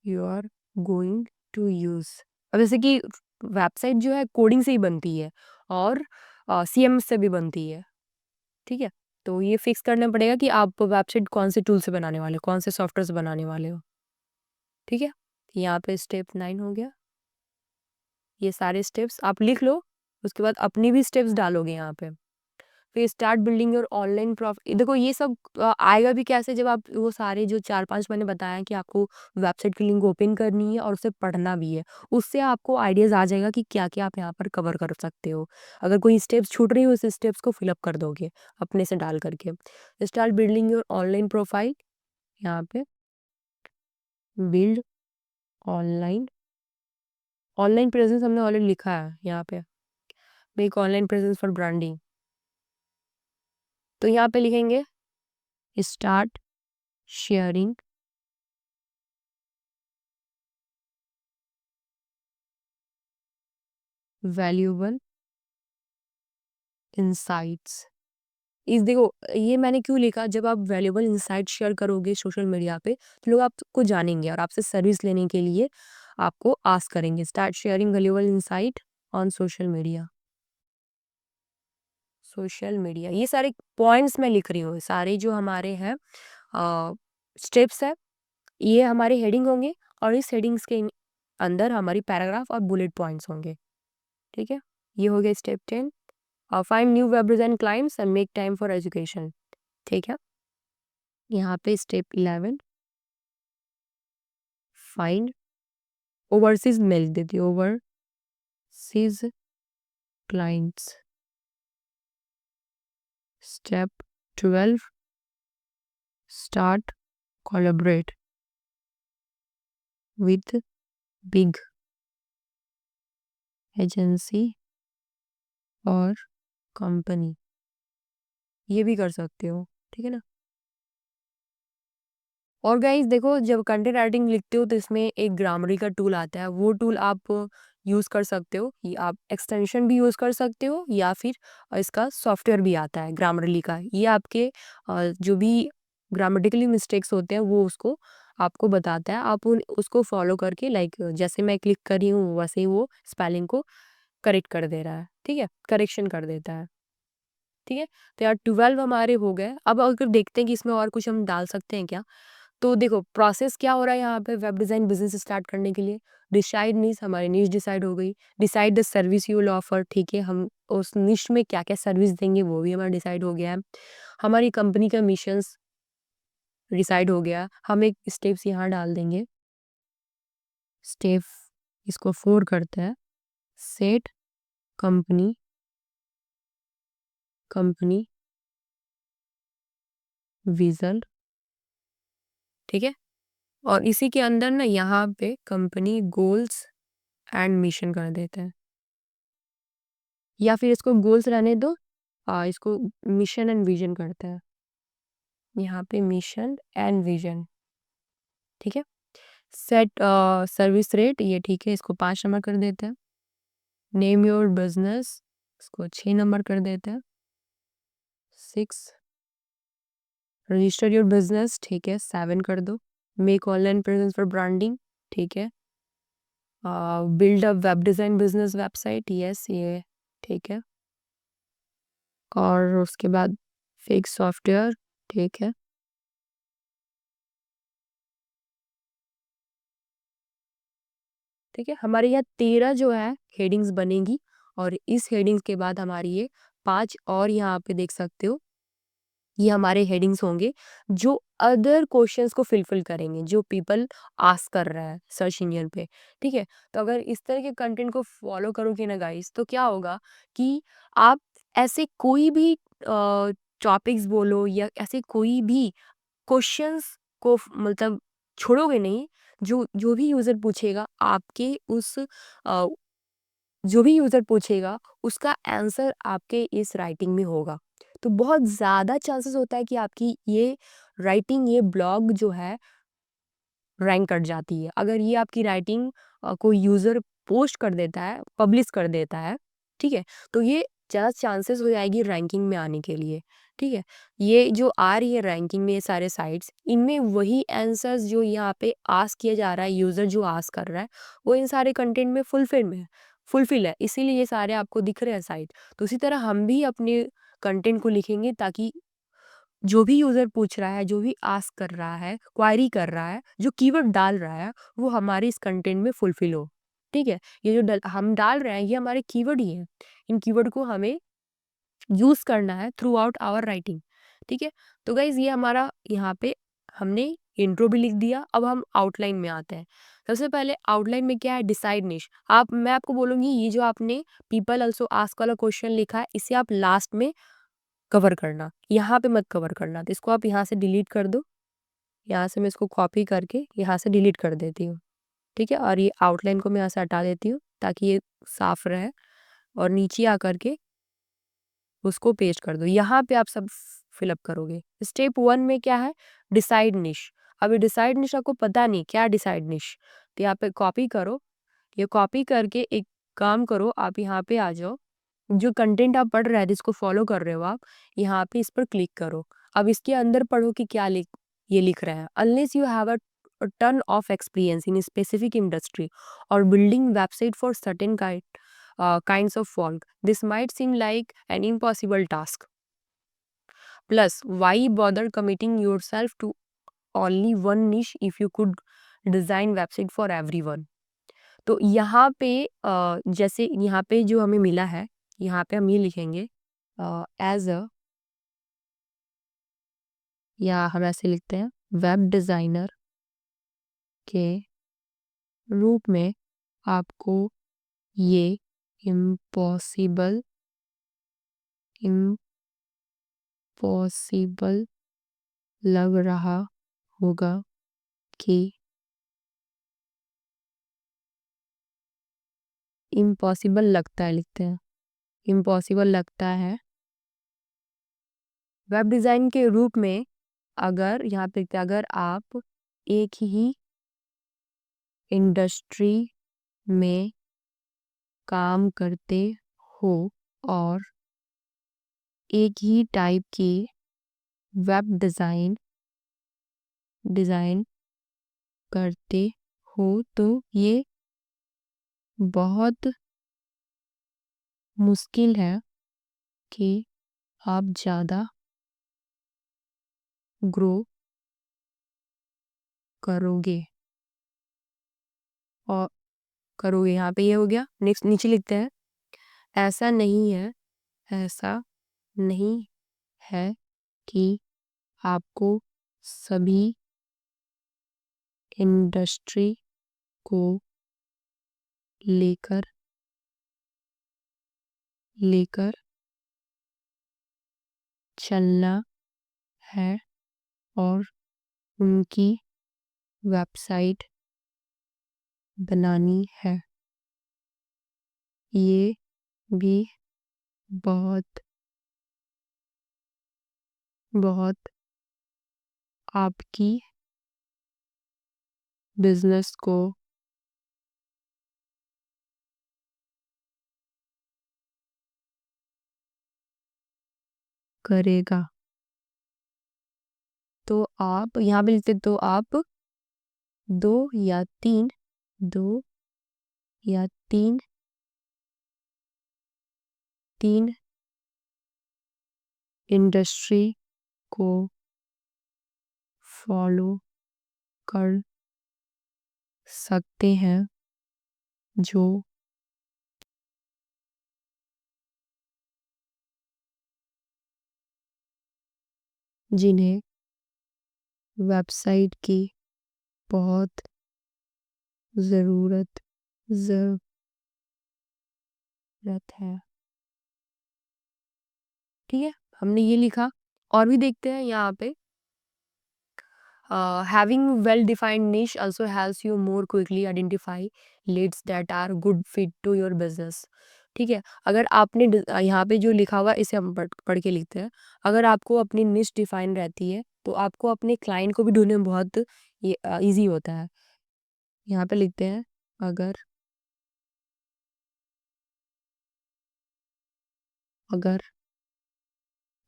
you are going to use। अब जैसे कि वेबसाइट जो है कोडिंग से ही बनती है और CMS से भी बनती है, ठीक है। तो ये फिक्स करना पड़ेगा कि आप वेबसाइट कौन से टूल से बनाने वाले हो, कौन से सॉफ्टवेयर से बनाने वाले हो, ठीक है। यहाँ पे स्टेप 9 हो गया। ये सारे स्टेप्स आप लिख लो, उसके बाद अपनी भी स्टेप्स डालोगे यहाँ पे। फिर स्टार्ट बिल्डिंग योर ऑनलाइन देखो ये सब आएगा भी कैसे, जब आप वो सारे जो 4-5 मैंने बताया कि आपको वेबसाइट की लिंक ओपन करनी है और उसे पढ़ना भी है, उससे आपको आइडियाज आ जाएगा कि क्या क्या आप यहाँ पर कवर कर सकते हो। अगर कोई स्टेप्स छूट रही हो, उस स्टेप्स को फिलअप कर दोगे अपने से डाल करके। Start building your online profile, यहाँ पे बिल्ड ऑनलाइन ऑनलाइन प्रेजेंस हमने ऑलरेडी लिखा है यहाँ पे, make online presence for branding. तो यहाँ पे लिखेंगे स्टार्ट शेयरिंग वैल्यूएबल इंसाइट्स। इस देखो ये मैंने क्यों लिखा, जब आप वैल्यूएबल इंसाइट शेयर करोगे सोशल मीडिया पे, तो लोग आपको जानेंगे और आपसे सर्विस लेने के लिए आपको आस्क करेंगे। Start sharing valuable insight on social media. Social media ये सारे पॉइंट्स मैं लिख रही हूँ, सारे जो हमारे हैं स्टेप्स है, ये हमारे हेडिंग होंगे और इस हेडिंग्स के अंदर हमारी पैराग्राफ और बुलेट पॉइंट्स होंगे, ठीक है। ये हो गया step 10। Find new web design clients and make time for education, ठीक है। यहाँ पे स्टेप 11 फाइंड ओवरसीज मेल देती overseas clients. Step 12 start collaborate with big agency और कंपनी, ये भी कर सकते हो, ठीक है ना। और गाइस देखो, जब कंटेंट राइटिंग लिखते हो तो इसमें एक ग्रामरी का टूल आता है, वो टूल आप यूज़ कर सकते हो। ये आप एक्सटेंशन भी यूज़ कर सकते हो या फिर इसका सॉफ्टवेयर भी आता है ग्रामरली का। ये आपके जो भी ग्रामेटिकली मिस्टेक्स होते हैं वो उसको आपको बताता है। आप उसको फॉलो करके लाइक जैसे मैं क्लिक कर रही हूँ वैसे ही वो स्पेलिंग को करेक्ट कर दे रहा है, ठीक है, करेक्शन कर देता है, ठीक है। तो यार 12 हमारे हो गए। अब अगर देखते हैं कि इसमें और कुछ हम डाल सकते हैं क्या, तो देखो प्रोसेस क्या हो रहा है यहाँ पे वेब डिज़ाइन बिजनेस स्टार्ट करने के लिए। डिसाइड नीश, हमारी नीश डिसाइड हो गई। Decide the service you will offer, ठीक है, हम उस निश में क्या क्या सर्विस देंगे वो भी हमारा डिसाइड हो गया है। हमारी कंपनी का मिशंस डिसाइड हो गया। हम एक स्टेप्स यहाँ डाल देंगे। स्टेप इसको 4 करते हैं, सेट कंपनी कंपनी विजन, ठीक है। और इसी के अंदर ना यहाँ पे कंपनी गोल्स एंड मिशन कर देते हैं, या फिर इसको गोल्स रहने दो, इसको मिशन एंड विजन करते हैं। यहाँ पे मिशन एंड विजन, ठीक है। सेट सर्विस रेट, ये ठीक है, इसको 5 नंबर कर देते हैं। नेम योर बिजनेस, इसको 6 नंबर कर देते हैं। 6 रजिस्टर योर बिजनेस, ठीक है, 7 कर दो। Make online presence for branding, ठीक है। Build a web design business website, yes ये ठीक है। और उसके बाद फिक्स सॉफ्टवेयर, ठीक है। ठीक है, हमारे यहाँ 13 जो है हेडिंग्स बनेंगी और इस हेडिंग्स के बाद हमारी ये 5 और यहाँ पे देख सकते हो, ये हमारे हेडिंग्स होंगे जो अदर क्वेश्चंस को फिलफिल करेंगे जो पीपल आस्क कर रहा है सर्च इंजन पे। ठीक है, तो अगर इस तरह के कंटेंट को फॉलो करोगे ना गाइस, तो क्या होगा कि आप ऐसे कोई भी टॉपिक्स बोलो या ऐसे कोई भी क्वेश्चंस को मतलब छोड़ोगे नहीं। जो जो भी यूजर पूछेगा आपके उस अ, जो भी यूजर पूछेगा उसका आंसर आपके इस राइटिंग में होगा। तो बहुत ज़्यादा चांसेस होता है कि आपकी ये राइटिंग, ये ब्लॉग जो है रैंक कट जाती है। अगर ये आपकी राइटिंग कोई यूज़र पोस्ट कर देता है, पब्लिश कर देता है, ठीक है? तो ये ज़्यादा चांसेस हो जाएगी रैंकिंग में आने के लिए, ठीक है? ये जो आ रही है रैंकिंग में ये सारे साइट्स, इनमें वही आंसर्स जो यहाँ पे आस्क किया जा रहा है, यूज़र जो आस्क कर रहा है, वो इन सारे कंटेंट में फुलफिल है, इसीलिए ये सारे आपको दिख रहे हैं साइट। तो उसी तरह हम भी अपने कंटेंट को लिखेंगे ताकि जो भी यूज़र पूछ रहा है, जो भी आस्क कर रहा है, क्वेरी कर रहा है, जो कीवर्ड डाल रहा है, वो हमारे इस कंटेंट में फुलफिल हो। ठीक है? ये जो हम डाल रहे हैं, ये हमारे कीवर्ड ही हैं। इन कीवर्ड को हमें यूज़ करना है थ्रू आउट आवर राइटिंग। ठीक है? तो गाइज़ ये हमारा यहाँ पे हमने इंट्रो भी लिख दिया, अब हम आउटलाइन में आते हैं। सबसे पहले आउटलाइन में क्या है, डिसाइड निश। मैं आपको बोलूँगी ये जो आपने पीपल आल्सो आस्क वाला क्वेश्चन लिखा है, इसे आप लास्ट में कवर करना, यहाँ पे मत कवर करना। तो इसको आप यहाँ से डिलीट कर दो। यहाँ से मैं इसको कॉपी करके यहाँ से डिलीट कर देती हूँ। ठीक है, और ये आउटलाइन को मैं यहाँ से हटा देती हूँ ताकि ये साफ रहे, और नीचे आकर के उसको पेस्ट कर दो। यहाँ पे आप सब फिलअप करोगे। स्टेप 1 में क्या है, डिसाइड निश। अभी डिसाइड निश आपको पता नहीं क्या डिसाइड निश, तो यहाँ पे कॉपी करो। ये कॉपी करके एक काम करो, आप यहाँ पे आ जाओ। जो कंटेंट आप पढ़ रहे हैं, जिसको फॉलो कर रहे हो आप, यहाँ पे इस पर क्लिक करो। अब इसके अंदर पढ़ो कि क्या ये लिख रहे हैं। Unless you have a ton of experience in specific industry और building website for certain kinds of work, this might seem like an impossible task. Plus, why bother committing yourself to only one niche if you could design website for everyone? तो यहाँ पे जैसे यहाँ पे जो हमें मिला है, यहाँ पे हम ये लिखेंगे एज अ, या हम ऐसे लिखते हैं वेब डिज़ाइनर के रूप में आपको ये इम्पॉसिबल इम्पॉसिबल लग रहा होगा कि इम्पॉसिबल लगता है, लिखते हैं इम्पॉसिबल लगता है वेब डिज़ाइन के रूप में, अगर यहाँ पे लिखते हैं, अगर आप एक ही इंडस्ट्री में काम करते हो और एक ही टाइप की वेब डिज़ाइन करते हो तो ये बहुत मुश्किल है कि आप ज़्यादा ग्रो करोगे और करोगे। यहाँ पे ये हो गया। नेक्स्ट नीचे लिखते हैं, ऐसा नहीं है ऐसा नहीं है कि आपको सभी इंडस्ट्री को लेकर लेकर चलना है और उनकी वेबसाइट बनानी है। ये भी बहुत बहुत आपकी बिजनेस को करेगा। तो आप यहाँ पे लिखते, तो आप दो या तीन दो या तीन तीन इंडस्ट्री को फॉलो कर सकते हैं जो जिन्हें वेबसाइट की बहुत ज़रूरत ज़रूरत है। ठीक है, हमने ये लिखा। और भी देखते हैं यहाँ पे। Having well-defined niche also helps you more quickly identify leads that are good fit to your business. ठीक है, अगर आपने यहाँ पे जो लिखा हुआ है, इसे हम पढ़ के लिखते हैं। अगर आपको अपनी निश डिफाइन रहती है तो आपको अपने क्लाइंट को भी ढूंढने में बहुत ईजी होता है। यहाँ पे लिखते हैं, अगर अगर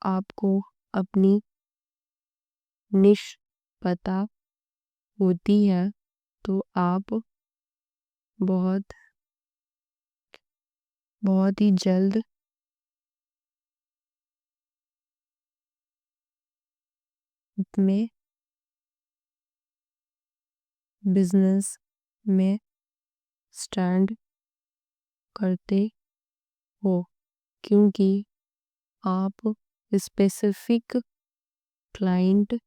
आपको अपनी निश पता होती है तो आप बहुत बहुत ही जल्द अपने बिजनेस में स्टैंड करते हो, क्योंकि आप स्पेसिफिक क्लाइंट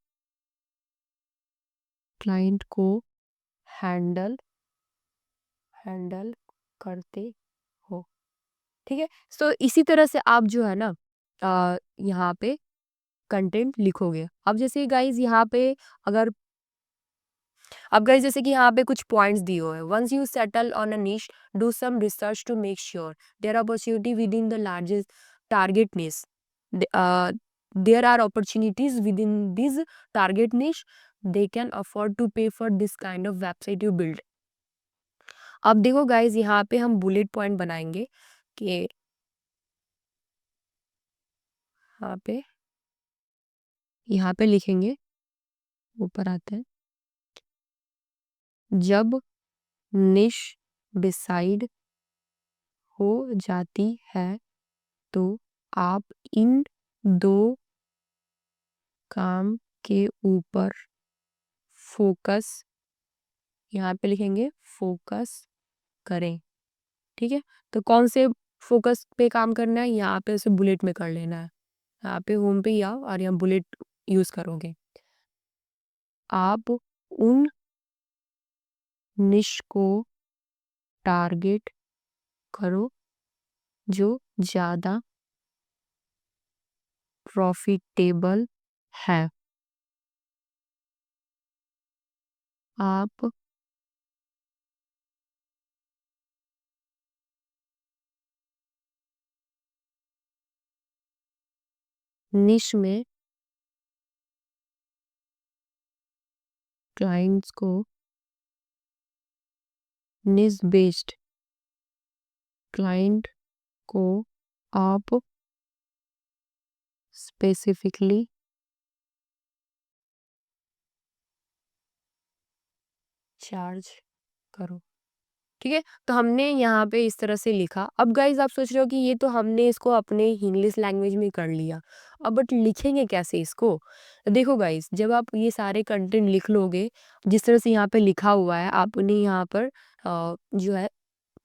क्लाइंट को हैंडल हैंडल करते हो। ठीक है, तो इसी तरह से आप जो है ना यहाँ पे कंटेंट लिखोगे। अब जैसे गाइज यहाँ पे अगर अब गाइज जैसे कि यहाँ पे कुछ पॉइंट्स दिए हुए हैं। Once you settle on a niche, do some research to make sure there opportunity within the largest target niche. There are opportunities within this target niche, they can afford to pay for this kind of website you build. अब देखो गाइज यहाँ पे हम बुलेट पॉइंट बनाएंगे कि यहाँ पे लिखेंगे, ऊपर आते हैं, जब निश डिसाइड हो जाती है तो आप इन दो काम के ऊपर फोकस, यहाँ पे लिखेंगे फोकस करें। ठीक है, तो कौन से फोकस पे काम करना है, यहाँ पे उसे बुलेट में कर लेना है। यहाँ पे होम पे ही आओ और यहाँ बुलेट यूज करोगे। आप उन निश को टारगेट करो जो ज़्यादा प्रॉफिटेबल है। आप निश में क्लाइंट्स को निश बेस्ड क्लाइंट को आप स्पेसिफिकली चार्ज करो। ठीक है, तो हमने यहाँ पे इस तरह से लिखा। अब गाइज आप सोच रहे हो कि ये तो हमने इसको अपने इंग्लिश लैंग्वेज में कर लिया, अब बट लिखेंगे कैसे इसको। देखो गाइज, जब आप ये सारे कंटेंट लिख लोगे जिस तरह से यहाँ पे लिखा हुआ है, आपने यहाँ पर जो है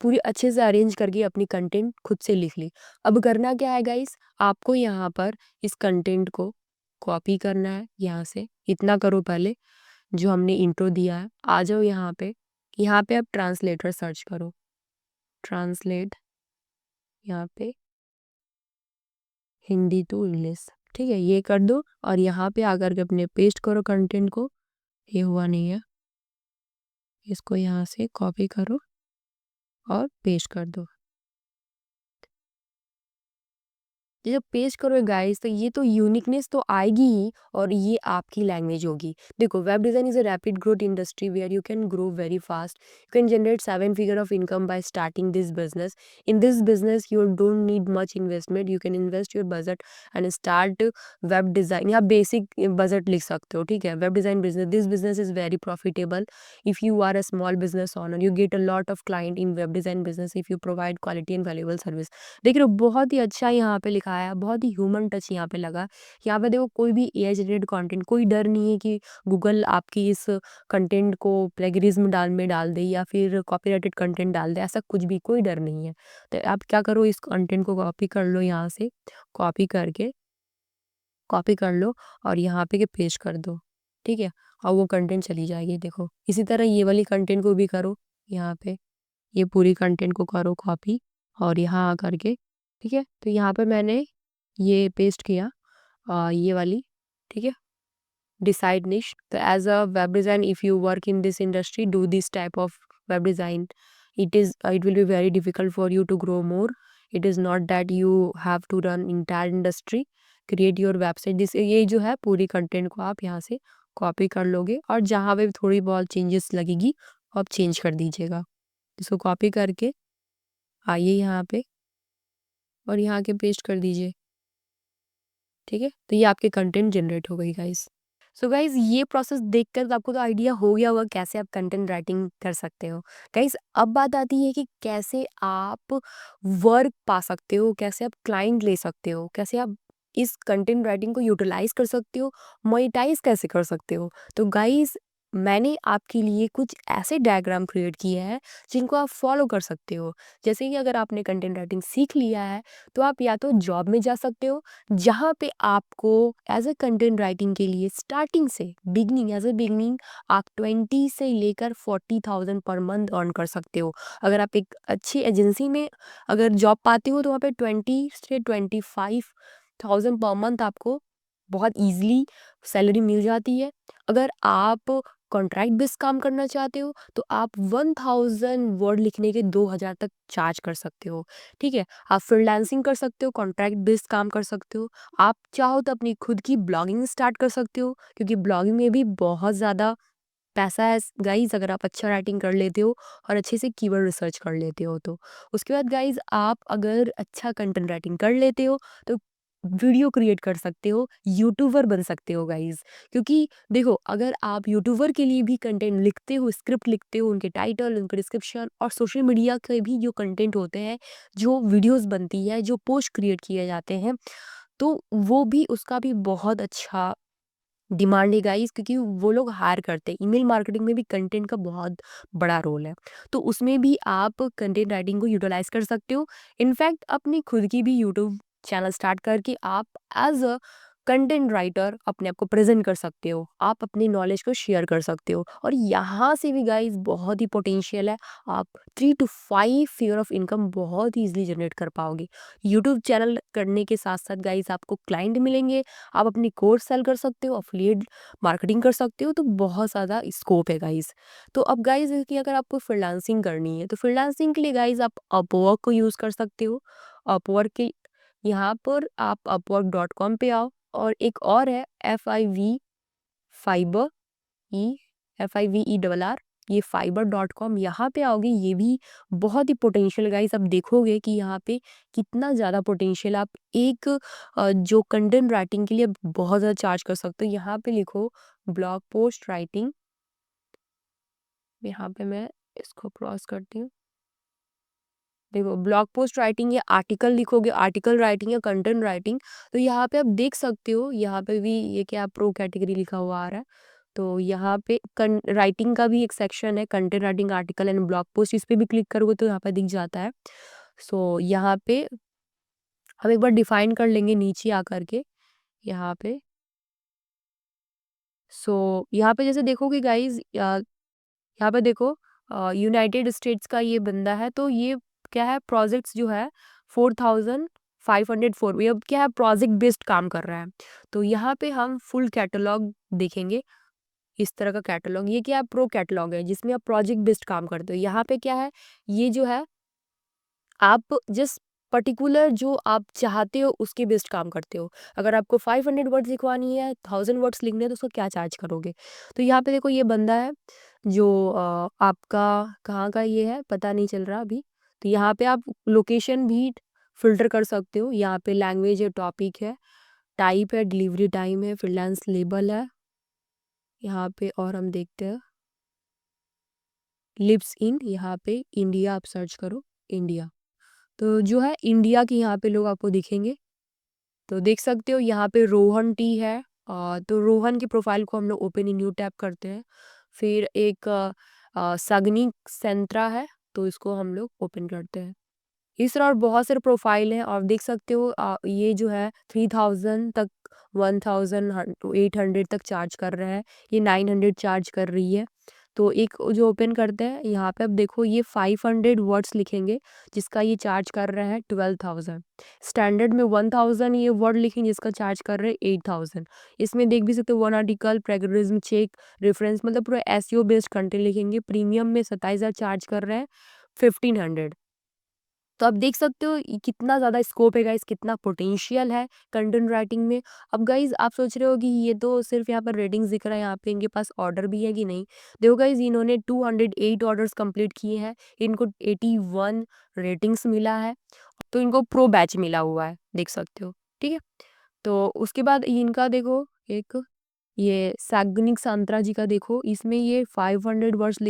पूरी अच्छे से अरेंज करके अपनी कंटेंट खुद से लिख ली। अब करना क्या है गाइज, आपको यहाँ पर इस कंटेंट को कॉपी करना है। यहाँ से इतना करो पहले, जो हमने इंट्रो दिया है। आ जाओ यहाँ पे आप ट्रांसलेटर सर्च करो, ट्रांसलेट यहाँ पे हिंदी टू इंग्लिश। ठीक है, ये कर दो और यहाँ पे आकर के अपने पेस्ट करो कंटेंट को। ये हुआ नहीं है, इसको यहाँ से कॉपी करो और पेस्ट कर दो। ये जब पेस्ट करोगे गाइस तो ये तो यूनिकनेस तो आएगी ही, और ये आपकी लैंग्वेज होगी। देखो, web design is a rapid growth industry where you can grow very fast. You can generate 7 figure of income by starting this business. In this business you don't need much investment, you can invest your budget and start web design. या बेसिक बजट लिख सकते हो। ठीक है, web design business, this business is very profitable if you are a small business owner. You get a lot of client in web design business if you provide quality and valuable service. देख रहे हो, बहुत ही अच्छा यहाँ पे लिखा दिखाया, बहुत ही ह्यूमन टच यहाँ पे लगा। यहाँ पे देखो कोई भी एआई जनरेटेड कंटेंट, कोई डर नहीं है कि गूगल आपकी इस कंटेंट को प्लेगरिज्म डाल दे या फिर कॉपीराइटेड कंटेंट डाल दे, ऐसा कुछ भी कोई डर नहीं है। तो आप क्या करो, इस कंटेंट को कॉपी कर लो, यहाँ से कॉपी करके कॉपी कर लो और यहाँ पे के पेस्ट कर दो, ठीक है। और वो कंटेंट चली जाएगी। देखो इसी तरह ये वाली कंटेंट को भी करो, यहाँ पे ये पूरी कंटेंट को करो कॉपी और यहाँ आ करके, ठीक है। तो यहाँ पे मैंने ये पेस्ट किया, ये वाली, ठीक है। decide niche. So as a web design, if you work in this industry, do this type of web design. It will be very difficult for you to grow more. It is not that you have to run entire industry. Create your website. जिस ये जो है पूरी कंटेंट को आप यहाँ से कॉपी कर लोगे और जहाँ पे थोड़ी बहुत चेंजेस लगेगी आप चेंज कर दीजिएगा। इसको कॉपी करके आइए यहाँ पे और यहाँ के पेस्ट कर दीजिए, ठीक है। तो ये आपके कंटेंट जनरेट हो गई गाइस। सो गाइज ये प्रोसेस देखकर आपको तो आइडिया हो गया होगा कैसे आप कंटेंट राइटिंग कर सकते हो। गाइज अब बात आती है कि कैसे आप वर्क पा सकते हो, कैसे आप क्लाइंट ले सकते हो, कैसे आप इस कंटेंट राइटिंग को यूटिलाइज कर सकते हो, मोनेटाइज कैसे कर सकते हो। तो गाइज मैंने आपके लिए कुछ ऐसे डायग्राम क्रिएट किए हैं जिनको आप फॉलो कर सकते हो। जैसे कि अगर आपने कंटेंट राइटिंग सीख लिया है तो आप या तो जॉब में जा सकते हो जहाँ पे आपको एज अ कंटेंट राइटिंग के लिए स्टार्टिंग से बिगनिंग आप 20 से लेकर 40,000 पर मंथ अर्न कर सकते हो। अगर आप एक अच्छी एजेंसी में अगर जॉब पाते हो तो वहाँ पे 20 से 25,000 पर मंथ आपको बहुत इजीली सैलरी मिल जाती है। अगर आप कॉन्ट्रैक्ट बेस काम करना चाहते हो तो आप 1000 वर्ड लिखने के 2000 तक चार्ज कर सकते हो, ठीक है। आप फ्रीलांसिंग कर सकते हो, कॉन्ट्रैक्ट बेस्ड काम कर सकते हो। आप चाहो तो अपनी खुद की ब्लॉगिंग स्टार्ट कर सकते हो क्योंकि ब्लॉगिंग में भी बहुत ज़्यादा पैसा है गाइज अगर आप अच्छा राइटिंग कर लेते हो और अच्छे से कीवर्ड रिसर्च कर लेते हो तो। उसके बाद गाइज आप अगर अच्छा कंटेंट राइटिंग कर लेते हो तो वीडियो क्रिएट कर सकते हो, यूट्यूबर बन सकते हो गाइज। क्योंकि देखो अगर आप यूट्यूबर के लिए भी कंटेंट लिखते हो, स्क्रिप्ट लिखते हो, उनके टाइटल, उनके डिस्क्रिप्शन और सोशल मीडिया के भी जो कंटेंट होते हैं, जो वीडियोस बनती है, जो पोस्ट क्रिएट किए जाते हैं, तो वो भी उसका भी बहुत अच्छा डिमांड है गाइस क्योंकि वो लोग हायर करते हैं। ईमेल मार्केटिंग में भी कंटेंट का बहुत बड़ा रोल है, तो उसमें भी आप कंटेंट राइटिंग को यूटिलाइज कर सकते हो। इनफैक्ट अपनी खुद की भी यूट्यूब चैनल स्टार्ट करके आप एज अ कंटेंट राइटर अपने आप को प्रेजेंट कर सकते हो, आप अपनी नॉलेज को शेयर कर सकते हो और यहाँ से भी गाइस बहुत ही पोटेंशियल है। आप 3 to 5 ईयर ऑफ इनकम बहुत ही ईजिली जनरेट कर पाओगे यूट्यूब चैनल करने के साथ साथ। गाइस आपको क्लाइंट मिलेंगे, आप अपनी कोर्स सेल कर सकते हो, अफिलिएट मार्केटिंग कर सकते हो, तो बहुत ज़्यादा स्कोप है गाइस। तो अब गाइस कि अगर आपको फ्रीलांसिंग करनी है तो फ्रीलांसिंग के लिए गाइस आप अपवर्क को यूज़ कर सकते हो। अपवर्क के यहाँ पर आप upwork.com पे आओ और एक और है फाइबर ई FIVERR, ये fiber.com, यहाँ पे आओगे। ये भी बहुत ही पोटेंशियल गाइस, आप देखोगे कि यहाँ पे कितना ज़्यादा पोटेंशियल। आप एक जो कंटेंट राइटिंग के लिए बहुत ज़्यादा चार्ज कर सकते हो। यहाँ पे लिखो ब्लॉग पोस्ट राइटिंग, यहाँ पे मैं इसको क्रॉस करती हूँ। देखो ब्लॉग पोस्ट राइटिंग या आर्टिकल लिखोगे, आर्टिकल राइटिंग या कंटेंट राइटिंग, तो यहाँ पे आप देख सकते हो। यहाँ पे भी ये क्या प्रो कैटेगरी लिखा हुआ आ रहा है, तो यहाँ पे राइटिंग का भी एक सेक्शन है, content writing, article and blog post. इस पे भी क्लिक करोगे तो यहाँ पे दिख जाता है। सो यहाँ पे हम एक बार डिफाइन कर लेंगे नीचे आकर के यहाँ पे। सो यहाँ पे जैसे देखोगे गाइज, यहाँ पे देखो यूनाइटेड स्टेट्स का ये बंदा है, तो ये क्या है, प्रोजेक्ट्स जो है 4504, ये अब क्या है, प्रोजेक्ट बेस्ड काम कर रहा है। तो यहाँ पे हम फुल कैटलॉग देखेंगे, इस तरह का कैटलॉग। ये क्या है, प्रो कैटलॉग है जिसमें आप प्रोजेक्ट बेस्ड काम करते हो। यहाँ पे क्या है, ये जो है आप जिस पर्टिकुलर जो आप चाहते हो उसके बेस्ड काम करते हो। अगर आपको 500 वर्ड्स लिखवानी है, 1000 वर्ड्स लिखने हैं, तो उसको क्या चार्ज करोगे। तो यहाँ पे देखो ये बंदा है जो आपका कहाँ का ये है पता नहीं चल रहा अभी। तो यहाँ पे आप लोकेशन भी फिल्टर कर सकते हो। यहाँ पे लैंग्वेज है, टॉपिक है, टाइप है, डिलीवरी टाइम है, फ्रीलांस लेबल है यहाँ पे। और हम देखते हैं लिव्स इन, यहाँ पे इंडिया आप सर्च करो, इंडिया। तो जो है इंडिया के यहाँ पे लोग आपको दिखेंगे। तो देख सकते हो यहाँ पे रोहन टी है। तो रोहन की प्रोफाइल को हम लोग ओपन इन न्यू टैब करते हैं। फिर एक सगनी सेंट्रा है, तो इसको हम लोग ओपन करते हैं। इस तरह और बहुत सारे प्रोफाइल हैं और देख सकते हो ये जो है 3000 तक 1800 तक चार्ज कर रहा है, ये 900 चार्ज कर रही है। तो एक जो ओपन करते हैं यहाँ पे, अब देखो ये 500 वर्ड्स लिखेंगे जिसका ये चार्ज कर रहा है 12,000। स्टैंडर्ड में 1000 ये वर्ड लिखेंगे जिसका चार्ज कर रहे हैं 8000। इसमें देख भी सकते हो 1 आर्टिकल, प्लेगरिज्म चेक, रेफरेंस, मतलब पूरा एसईओ बेस्ड कंटेंट लिखेंगे। प्रीमियम में 27,000 चार्ज कर रहे हैं 1500। तो आप देख सकते हो ये कितना ज़्यादा स्कोप है गाइस, कितना पोटेंशियल है कंटेंट राइटिंग में। अब गाइस आप सोच रहे हो कि ये तो सिर्फ यहाँ पर रेटिंग्स दिख रहा है, यहाँ पे इनके पास ऑर्डर भी है कि नहीं। देखो गाइस इन्होंने 208 ऑर्डर्स कंप्लीट किए हैं, इनको 81 रेटिंग्स मिला है, तो इनको प्रो बैच मिला हुआ है, देख सकते हो। ठीक है, तो उसके बाद इनका देखो एक ये साग्निक सांत्रा जी का देखो, इसमें ये 500 वर्ड्स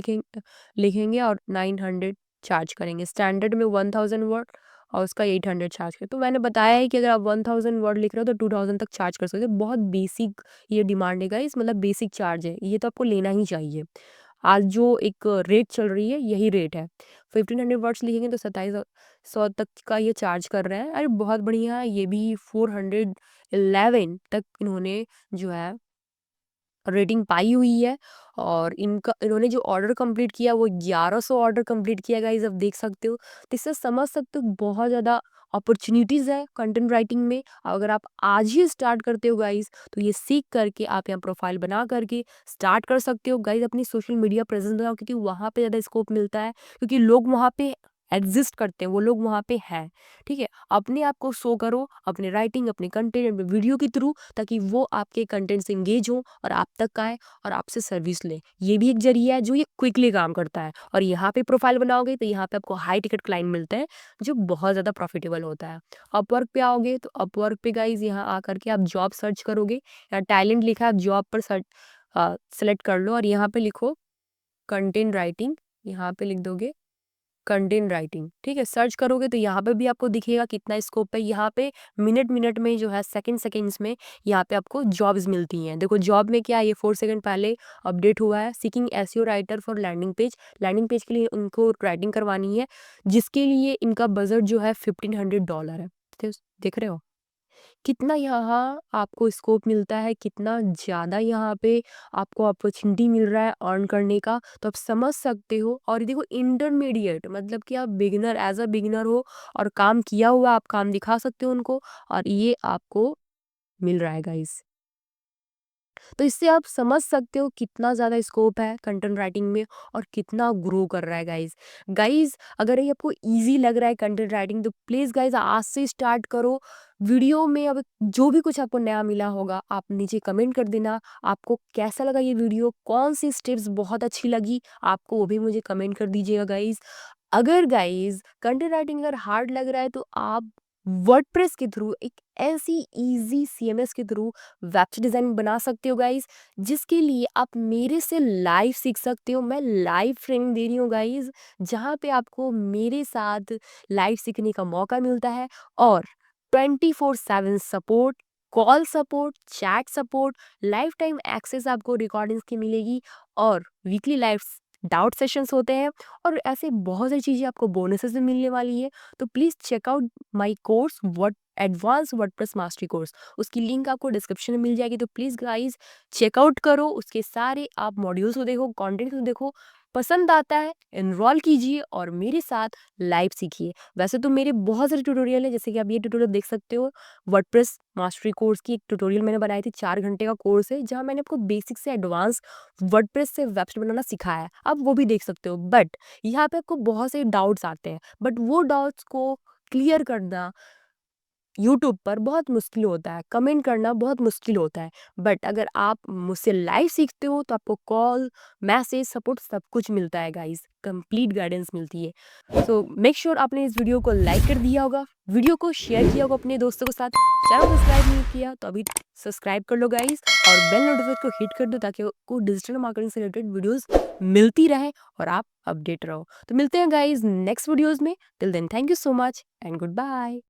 लिखेंगे और 900 चार्ज करेंगे। स्टैंडर्ड में 1000 वर्ड और उसका 800 चार्ज करें। तो मैंने बताया है कि अगर आप 1000 वर्ड लिख रहे हो तो 2000 तक चार्ज कर सकते हो। बहुत बेसिक ये डिमांड है गाइस, मतलब बेसिक चार्ज है, ये तो आपको लेना ही चाहिए। आज जो एक रेट चल रही है यही रेट है। 1500 वर्ड्स लिखेंगे तो 2700 तक का ये चार्ज कर रहे हैं। अरे बहुत बढ़िया है, ये भी 411 तक इन्होंने जो है रेटिंग पाई हुई है। और इन्होंने जो ऑर्डर कंप्लीट किया वो 1100 ऑर्डर कंप्लीट किया गाइस, अब देख सकते हो। तो इससे समझ सकते हो बहुत ज़्यादा अपॉर्चुनिटीज़ है कंटेंट राइटिंग में। अगर आप आज ही स्टार्ट करते हो गाइस तो ये सीख करके आप यहाँ प्रोफाइल बना करके स्टार्ट कर सकते हो गाइस। अपनी सोशल मीडिया प्रेजेंस बनाओ, क्योंकि वहाँ पे ज़्यादा स्कोप मिलता है, क्योंकि लोग वहाँ पे एग्जिस्ट करते हैं, वो लोग वहाँ पे हैं। ठीक है, अपने आप को शो करो अपने राइटिंग, अपने कंटेंट, अपने वीडियो के थ्रू, ताकि वो आपके कंटेंट से इंगेज हो और आप तक आए और आपसे सर्विस ले। ये भी एक जरिया है जो ये क्विकली काम करता है। और यहाँ पे प्रोफाइल बनाओगे तो यहाँ पे आपको हाई टिकट क्लाइंट मिलते हैं जो बहुत ज़्यादा प्रॉफिटेबल होता है। अपवर्क पे आओगे तो अपवर्क पे गाइज यहाँ आकर के आप जॉब सर्च करोगे, या टैलेंट लिखा है, आप जॉब पर सर्च सेलेक्ट कर लो और यहाँ पे लिखो कंटेंट राइटिंग, यहाँ पे लिख दोगे कंटेंट राइटिंग। ठीक है, सर्च करोगे तो यहाँ पे भी आपको दिखेगा कितना स्कोप है। यहाँ पे मिनट मिनट में जो है, सेकंड सेकंड्स में यहाँ पे आपको जॉब्स मिलती हैं। देखो जॉब में क्या है, ये 4 सेकंड पहले अपडेट हुआ है। Seeking SEO writer for landing page, landing page के लिए उनको राइटिंग करवानी है, जिसके लिए इनका बजट जो है $1500 है। तो देख रहे हो कितना यहाँ आपको स्कोप मिलता है, कितना ज़्यादा यहाँ पे आपको अपॉर्चुनिटी मिल रहा है अर्न करने का। तो आप समझ सकते हो। और देखो इंटरमीडिएट मतलब कि आप बिगिनर, एज अ बिगिनर हो और काम किया हुआ, आप काम दिखा सकते हो उनको, और ये आपको मिल रहा है गाइस। तो इससे आप समझ सकते हो कितना ज़्यादा स्कोप है कंटेंट राइटिंग में और कितना ग्रो कर रहा है गाइज। गाइज अगर ये आपको इजी लग रहा है कंटेंट राइटिंग तो प्लीज़ गाइज आज से स्टार्ट करो। वीडियो में अब जो भी कुछ आपको नया मिला होगा आप नीचे कमेंट कर देना। आपको कैसा लगा ये वीडियो, कौन सी स्टेप्स बहुत अच्छी लगी आपको, वो भी मुझे कमेंट कर दीजिएगा गाइज। अगर गाइज कंटेंट राइटिंग अगर हार्ड लग रहा है तो आप वर्डप्रेस के थ्रू एक ऐसी इजी सीएमएस के थ्रू वेबसाइट डिज़ाइन बना सकते हो गाइज, जिसके लिए आप मेरे से लाइव सीख सकते हो। मैं लाइव ट्रेनिंग दे रही हूँ गाइज, जहाँ पे आपको मेरे साथ लाइव सीखने का मौका मिलता है। और 24/7 support, call support, chat support, life time access आपको रिकॉर्डिंग्स की मिलेगी, और वीकली लाइव डाउट सेशंस होते हैं, और ऐसे बहुत सारी चीज़ें आपको बोनसेस में मिलने वाली है। तो please check out my course word advance WordPress mastery course, उसकी लिंक आपको डिस्क्रिप्शन में मिल जाएगी। तो प्लीज़ गाइज चेकआउट करो, उसके सारे आप मॉड्यूल्स को देखो, कंटेंट को देखो, पसंद आता है एनरोल कीजिए और मेरे साथ लाइव सीखिए। वैसे तो मेरे बहुत सारे ट्यूटोरियल है, जैसे कि आप ये ट्यूटोरियल देख सकते हो, वर्डप्रेस मास्टरी कोर्स की एक ट्यूटोरियल मैंने बनाई थी, 4 घंटे का कोर्स है जहाँ मैंने आपको बेसिक से एडवांस वर्डप्रेस से वेबसाइट बनाना सिखाया है, आप वो भी देख सकते हो। बट यहाँ पे आपको बहुत से डाउट्स आते हैं, बट वो डाउट्स को क्लियर करना यूट्यूब पर बहुत मुश्किल होता है, कमेंट करना बहुत मुश्किल होता है। बट अगर आप मुझसे लाइव सीखते हो तो आपको कॉल, मैसेज, सपोर्ट सब कुछ मिलता है गाइस, कंप्लीट गाइडेंस मिलती है। सो मेक श्योर आपने इस वीडियो को लाइक कर दिया होगा, वीडियो को शेयर किया होगा अपने दोस्तों के साथ। चैनल सब्सक्राइब नहीं किया तो अभी सब्सक्राइब कर लो गाइस, और बेल नोटिफिकेशन को हिट कर दो ताकि आपको डिजिटल मार्केटिंग से रिलेटेड वीडियोस मिलती रहे और आप अपडेट रहो। तो मिलते हैं गाइस नेक्स्ट वीडियोस में। Till then thank you so much and good bye.